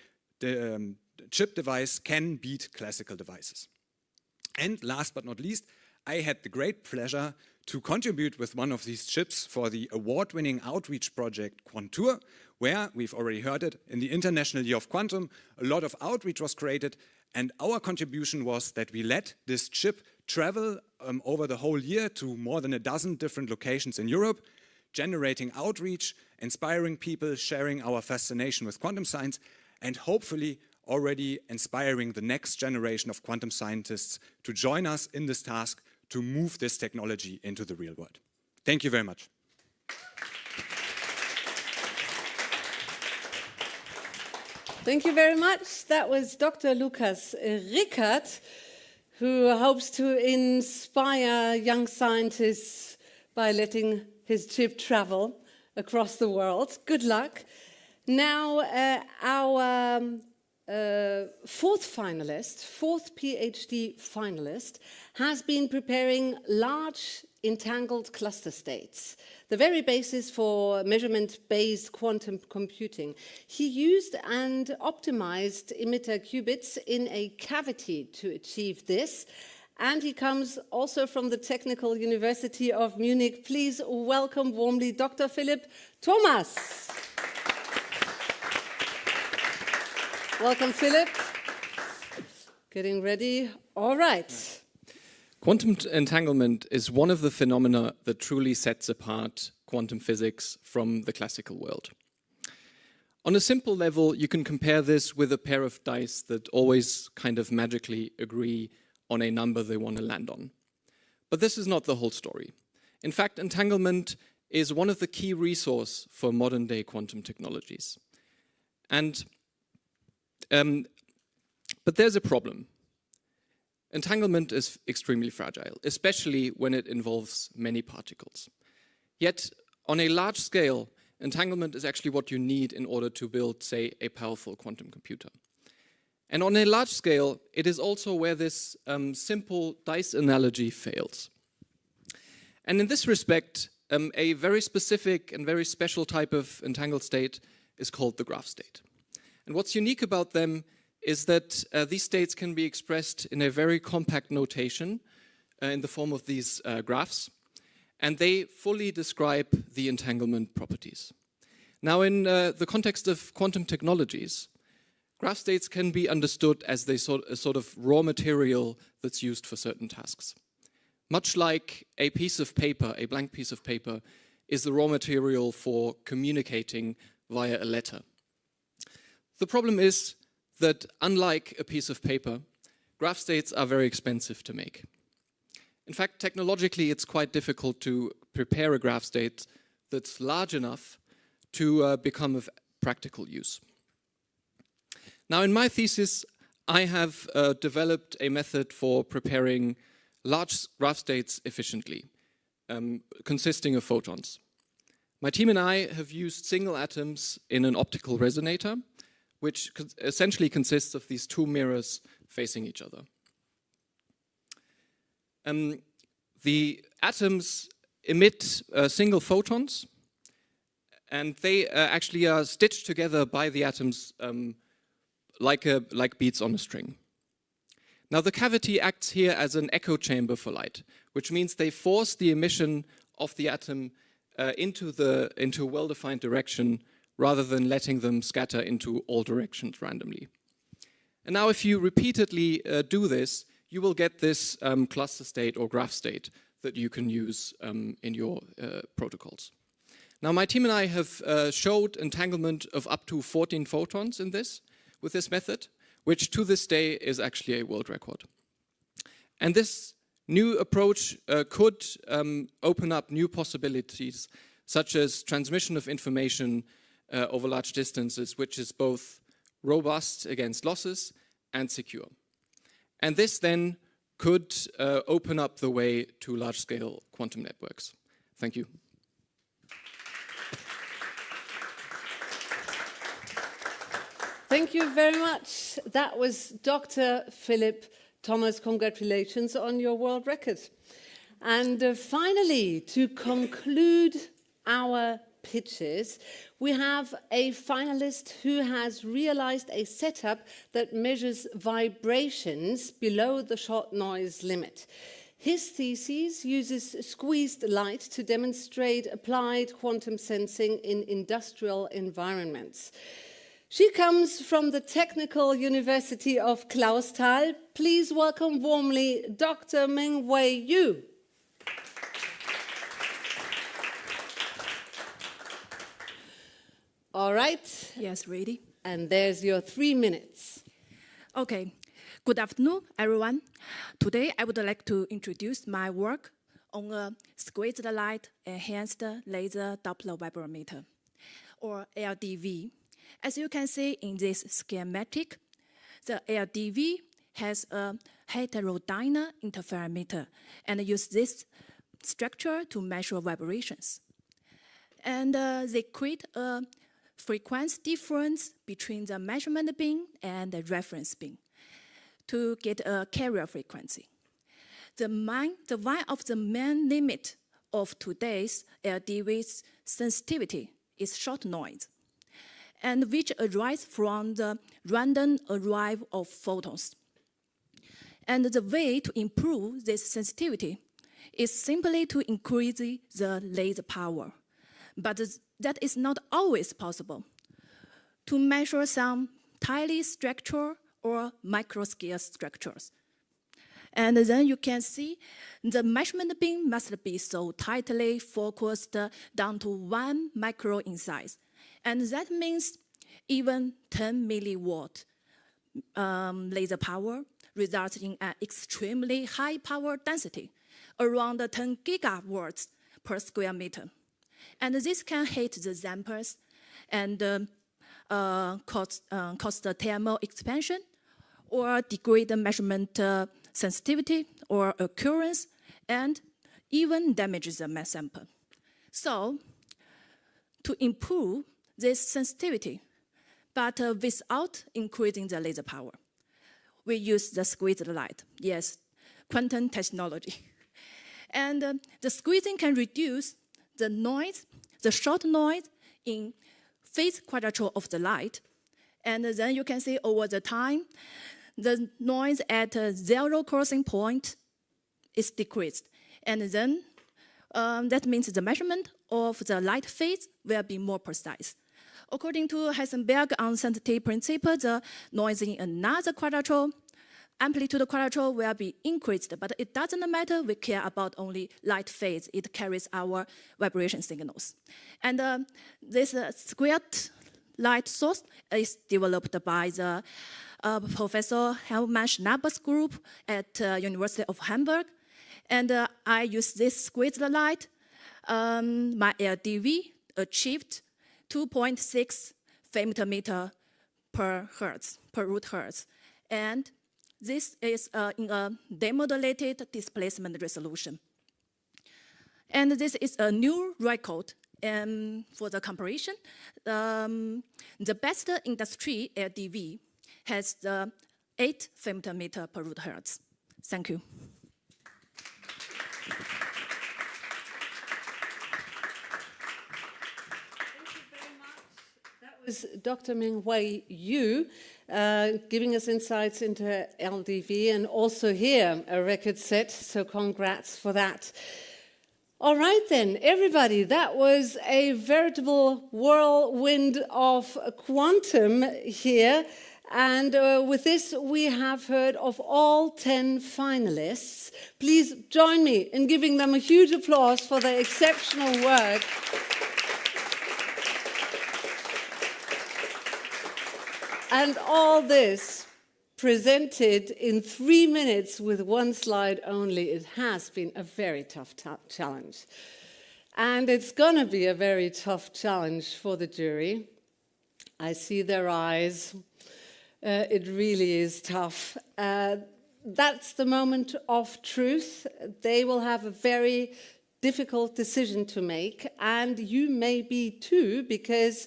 chip device can beat classical devices. And last but not least, I had the great pleasure to contribute with one of these chips for the award-winning outreach project Quantur, where, we've already heard it, in the International Year of Quantum, a lot of outreach was created, and our contribution was that we let this chip travel over the whole year to more than a dozen different locations in Europe, generating outreach, inspiring people, sharing our fascination with quantum science, and hopefully already inspiring the next generation of quantum scientists to join us in this task to move this technology into the real world. Thank you very much. Thank you very much. That was Dr. Lukas Rickert, who hopes to inspire young scientists by letting his chip travel across the world. Good luck. Now, our fourth PhD finalist, has been preparing large entangled cluster states, the very basis for measurement-based quantum computing. He used and optimized emitter qubits in a cavity to achieve this, and he comes also from the Technical University of Munich. Please welcome warmly Dr. Philipp Thomas. Welcome, Philip. Getting ready. All right. Quantum entanglement is one of the phenomena that truly sets apart quantum physics from the classical world. On a simple level, you can compare this with a pair of dice that always kind of magically agree on a number they want to land on. But this is not the whole story. In fact, entanglement is one of the key resources for modern-day quantum technologies. But there's a problem. entanglement is extremely fragile, especially when it involves many particles. Yet, on a large scale, entanglement is actually what you need in order to build, say, a powerful quantum computer. And on a large scale, it is also where this simple dice analogy fails. And in this respect, a very specific and very special type of entangled state is called the graph state. And what's unique about them is that these states can be expressed in a very compact notation in the form of these graphs, and they fully describe the entanglement properties. Now, in the context of quantum technologies, graph states can be understood as a sort of raw material that's used for certain tasks. Much like a piece of paper, a blank piece of paper, is the raw material for communicating via a letter. The problem is that unlike a piece of paper, graph states are very expensive to make. In fact, technologically, it's quite difficult to prepare a graph state that's large enough to become of practical use. Now, in my thesis, I have developed a method for preparing large graph states efficiently, consisting of photons. My team and I have used single atoms in an optical resonator, which essentially consists of these two mirrors facing each other. The atoms emit single photons, and they actually are stitched together by the atoms like beads on a string. Now, the cavity acts here as an echo chamber for light, which means they force the emission of the atom into a well-defined direction rather than letting them scatter into all directions randomly. And now, if you repeatedly do this, you will get this cluster state or graph state that you can use in your protocols. Now, my team and I have showed entanglement of up to 14 photons with this method, which to this day is actually a world record. And this new approach could open up new possibilities, such as transmission of information over large distances, which is both robust against losses and secure. And this then could open up the way to large-scale quantum networks. Thank you. Thank you very much. That was Dr. Philip Thomas. Congratulations on your world record. And finally, to conclude our pitches, we have a finalist who has realized a setup that measures vibrations below the shot noise limit. His thesis uses squeezed light to demonstrate applied quantum sensing in industrial environments. She comes from the Technical University of Clausthal. Please welcome warmly Dr. Mengwei Yu. All right. Yes, ready. And there's your 3 minutes. Okay. Good afternoon, everyone. Today, I would like to introduce my work on a squeezed light enhanced laser Doppler vibrometer, or LDV. As you can see in this schematic, the LDV has a heterodynar interferometer and use this structure to measure vibrations. And they create a frequency difference between the measurement beam and the reference beam to get a carrier frequency. One of the main limits of today's LDV's sensitivity is short noise, and which arises from the random arrival of photons. And the way to improve this sensitivity is simply to increase the laser power. But that is not always possible. To measure some tiny structure or microscale structures. And then you can see the measurement beam must be so tightly focused down to 1 micro in size. And that means even 10 milliwatt laser power results in an extremely high power density, around 10 gigawatts per square meter. And this can hit the dampers and cause the thermal expansion or degrade the measurement sensitivity or occurrence, and even damages the mass sample. So, to improve this sensitivity, but without increasing the laser power, we use the squeezed light, yes, quantum technology. And the squeezing can reduce the noise, the short noise in phase quadrature of the light. And then you can see over the time, the noise at zero crossing point is decreased. And then that means the measurement of the light phase will be more precise. According to Heisenberg uncertainty principle, the noise in another quadrature, amplitude quadrature will be increased, but it doesn't matter, we care about only light phase. It carries our vibration signals. And this squared light source is developed by the Professor Hermann Schnaber's group at University of Hamburg. And I use this squeezed light. My LDV achieved 2.6 femtometer per root hertz. And this is in a demodulated displacement resolution. And this is a new record. For the comparison, the best industry LDV has 8 femtometer per root hertz. Thank you. Was Dr. Minghui Yu giving us insights into LDV, and also here a record set, so congrats for that. All right then, everybody, that was a veritable whirlwind of quantum here. And with this, we have heard of all 10 finalists. Please join me in giving them a huge applause for their exceptional work. And all this presented in 3 minutes with one slide only. It has been a very tough challenge. And it's going to be a very tough challenge for the jury. I see their eyes. It really is tough. That's the moment of truth. They will have a very difficult decision to make, and you may be too, because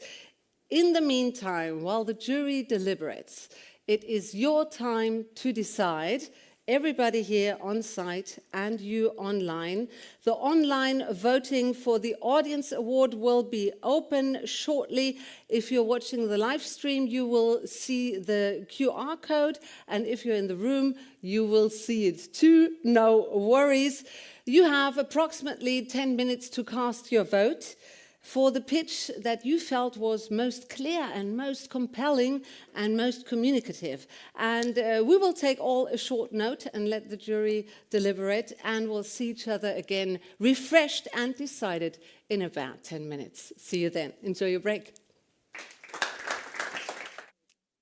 in the meantime, while the jury deliberates, it is your time to decide, everybody here on site and you online. The online voting for the Audience Award will be open shortly. If you're watching the live stream, you will see the QR code, and if you're in the room, you will see it too. No worries. You have approximately 10 minutes to cast your vote for the pitch that you felt was most clear and most compelling and most communicative. And we will take all a short note and let the jury deliberate, and we'll see each other again refreshed and decided in about 10 minutes. See you then. Enjoy your break.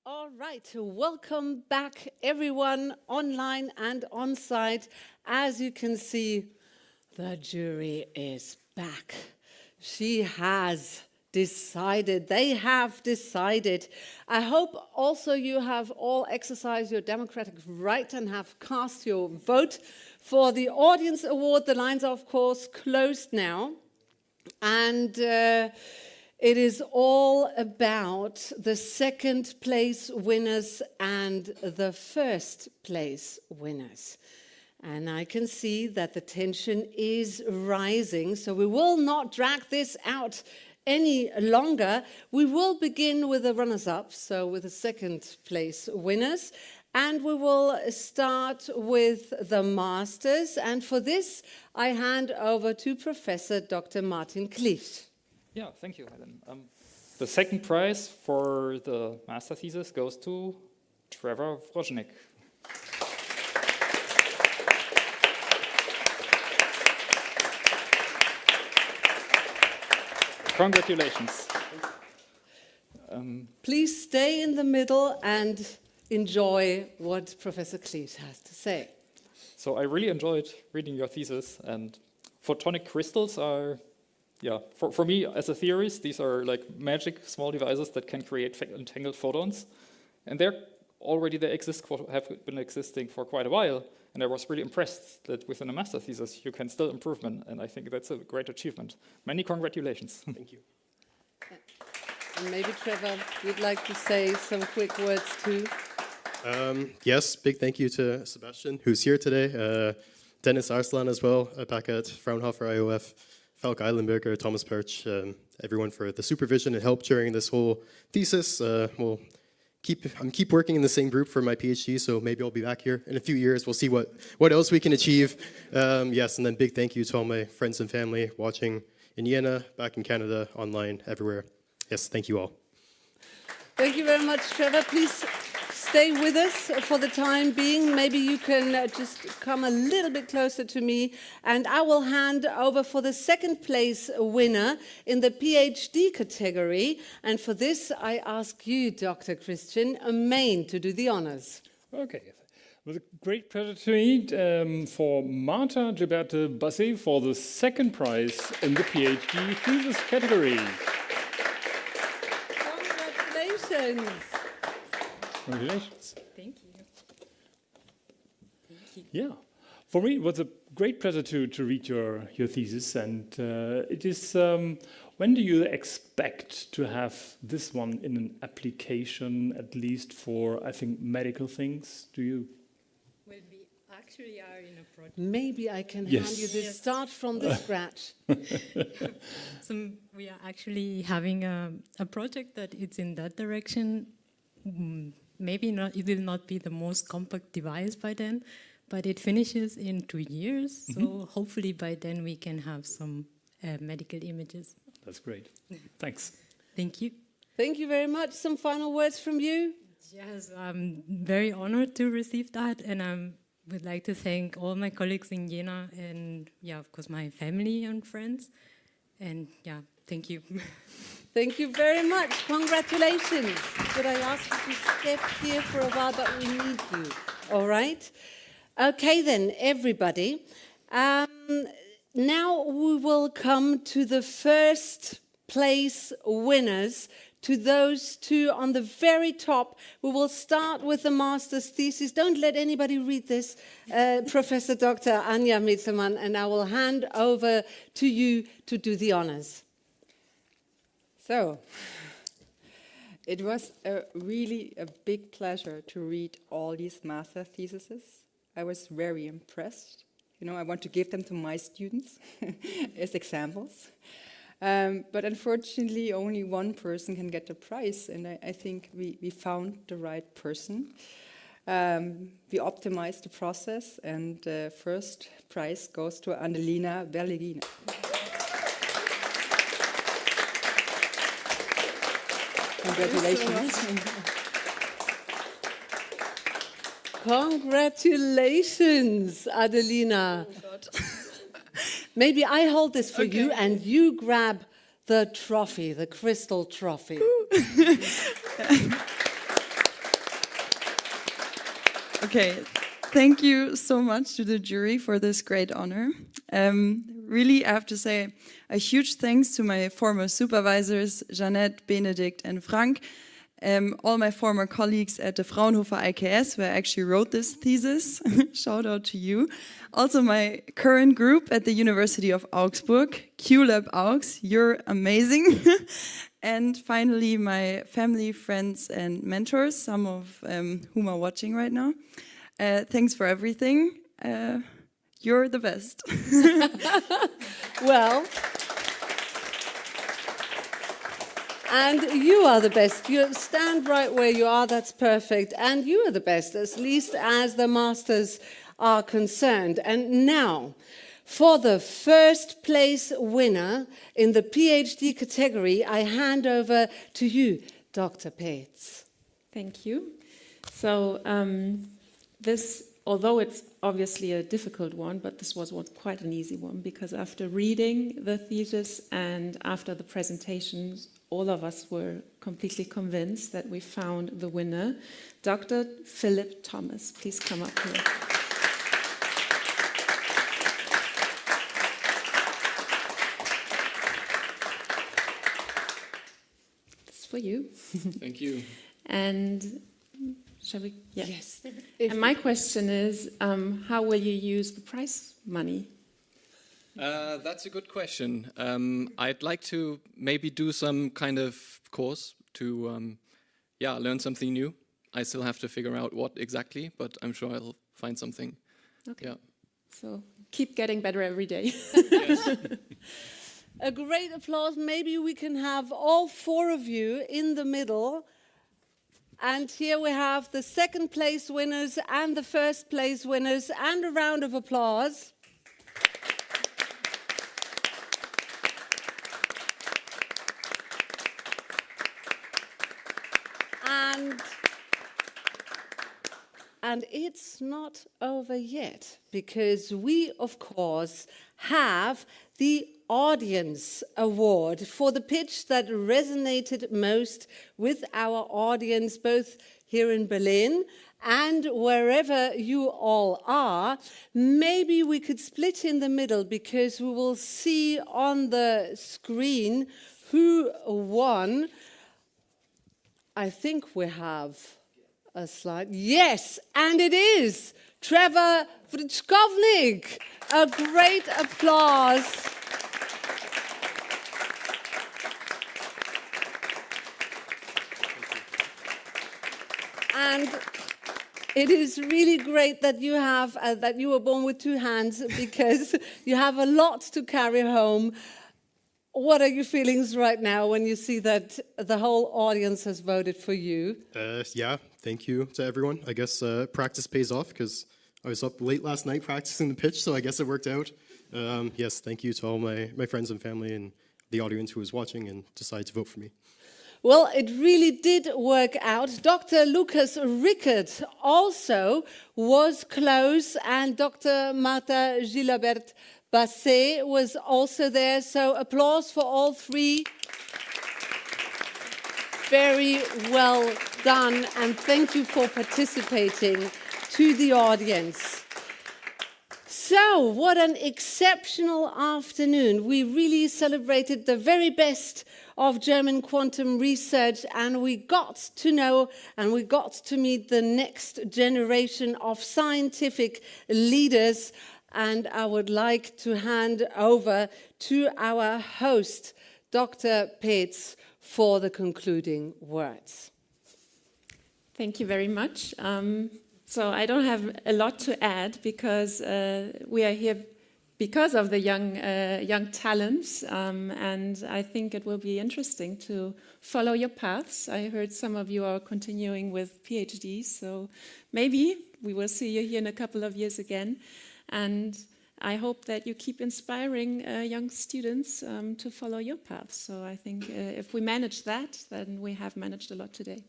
All right, welcome back everyone online and on site. As you can see, the jury is back. She has decided. They have decided. I hope also you have all exercised your democratic right and have cast your vote for the Audience Award. The lines are, of course, closed now. And it is all about the second place winners and the first place winners. And I can see that the tension is rising, so we will not drag this out any longer. We will begin with the runners-up, so with the second place winners, and we will start with the masters. And for this, I hand over to Professor Dr. Martin Klieft. Yeah, thank you, Helen. The second prize for the master thesis goes to Trevor Wozniak. Congratulations. Please stay in the middle and enjoy what Professor Klieft has to say. So I really enjoyed reading your thesis, and photonic crystals are, for me as a theorist, these are like magic small devices that can create entangled photons, and they have been existing for quite a while. And I was really impressed that within a master thesis you can still improve, and I think that's a great achievement. Many congratulations. Thank you. And maybe Trevor, you'd like to say some quick words too? Yes, big thank you to Sebastian, who's here today, Dennis Arslan as well, back at Fraunhofer IOF, Falk Eilenberger, Thomas Perch, everyone for the supervision and help during this whole thesis. I'm keep working in the same group for my PhD, so maybe I'll be back here in a few years. We'll see what else we can achieve. Yes, and then big thank you to all my friends and family watching in Jena, back in Canada, online, everywhere. Yes, thank you all. Thank you very much, Trevor. Please stay with us for the time being. Maybe you can just come a little bit closer to me, and I will hand over for the second place winner in the PhD category. And for this, I ask you, Dr. Christian Main, to do the honors. Okay. With a great pleasure to me for Marta Gilberte Basset for the second prize in the PhD thesis category. Congratulations. Congratulations. Thank you. Thank you. Yeah. For me, it was a great pleasure to read your thesis. And it is, when do you expect to have this one in an application, at least for, I think, medical things? Do you? Well, we actually are in a project. Maybe I can Yes. hand you this. Start from the scratch. So we are actually having a project that is in that direction. Maybe not, it will not be the most compact device by then, but it finishes in 2 years. So hopefully by then we can have some medical images. That's great. Thanks. Thank you. Thank you very much. Some final words from you? Yes, I'm very honored to receive that, and I would like to thank all my colleagues in Jena and, yeah, of course, my family and friends. And, yeah, thank you. Thank you very much. Congratulations. Could I ask you to step here for a while, but we need you. All right? Okay then, everybody. Now we will come to the first place winners, to those two on the very top. We will start with the master's thesis. Don't let anybody read this. Professor Dr. Anja Mittermann, and I will hand over to you to do the honors. So, it was really a big pleasure to read all these master theses. I was very impressed. You know, I want to give them to my students as examples. But unfortunately, only one person can get the prize, and I think we found the right person. We optimized the process, and the first prize goes to Annelina Berlegina. Congratulations. Congratulations, Adelina. Oh, God. Maybe I hold this for you, and you grab the trophy, the crystal trophy. Okay, thank you so much to the jury for this great honor. Really, I have to say a huge thanks to my former supervisors, Jeanette, Benedikt, and Frank, all my former colleagues at the Fraunhofer IKS, where I actually wrote this thesis. Shout out to you. Also my current group at the University of Augsburg, QLab Augs, you're amazing. And finally, my family, friends, and mentors, some of whom are watching right now. Thanks for everything. You're the best. Well, and you are the best. You stand right where you are, that's perfect. And you are the best, at least as the masters are concerned. And now, for the first place winner in the PhD category, I hand over to you, Dr. Peetz. Thank you. So although it's obviously a difficult one, but this was quite an easy one, because after reading the thesis and after the presentations, all of us were completely convinced that we found the winner. Dr. Philip Thomas, please come up here. This is for you. Thank you. And Shall we? Yeah. Yes. And my question is, how will you use the prize money? That's a good question. I'd like to maybe do some kind of course to, learn something new. I still have to figure out what exactly, but I'm sure I'll find something. Okay. Yeah. So keep getting better every day. Yes. A great applause. Maybe we can have all four of you in the middle. And here we have the second place winners and the first place winners, and a round of applause. And it's not over yet, because we, of course, have the Audience Award for the pitch that resonated most with our audience, both here in Berlin and wherever you all are. Maybe we could split in the middle, because we will see on the screen who won. I think we have a slide. Yes, and it is Trevor Vrchkovnik. A great applause. And it is really great that you have that you were born with two hands, because you have a lot to carry home. What are your feelings right now when you see that the whole audience has voted for you? Yeah, thank you to everyone. I guess practice pays off, because I was up late last night practicing the pitch, so I guess it worked out. Yes, thank you to all my friends and family and the audience who was watching and decided to vote for me. Well, it really did work out. Dr. Lucas Rickert also was close, and Dr. Marta Gilabert Basset was also there, so applause for all three. Very well done, and thank you for participating to the audience. So, what an exceptional afternoon. We really celebrated the very best of German quantum research, and we got to know and we got to meet the next generation of scientific leaders. And I would like to hand over to our host, Dr. Peetz, for the concluding words. Thank you very much. So I don't have a lot to add, because we are here because of the young talents, and I think it will be interesting to follow your paths. I heard some of you are continuing with PhDs, so maybe we will see you here in a couple of years again. And I hope that you keep inspiring young students to follow your path. So I think if we manage that, then we have managed a lot today.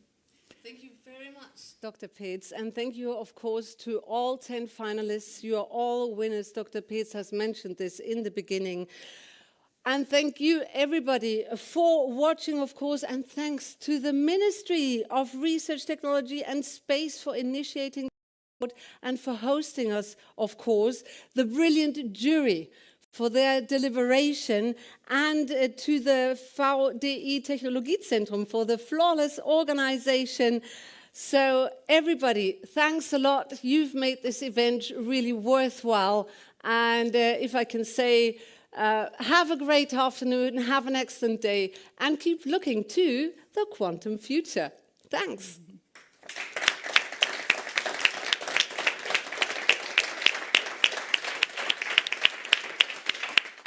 Thank you very much, Dr. Peetz. And thank you, of course, to all 10 finalists. You are all winners. Dr. Peetz has mentioned this in the beginning. And thank you, everybody, for watching, of course. And thanks to the Ministry of Research, Technology and Space for initiating and for hosting us, of course, the brilliant jury for their deliberation, and to the VDI Technologiezentrum for the flawless organization. So everybody, thanks a lot. You've made this event really worthwhile. And if I can say, have a great afternoon, have an excellent day, and keep looking to the quantum future. Thanks.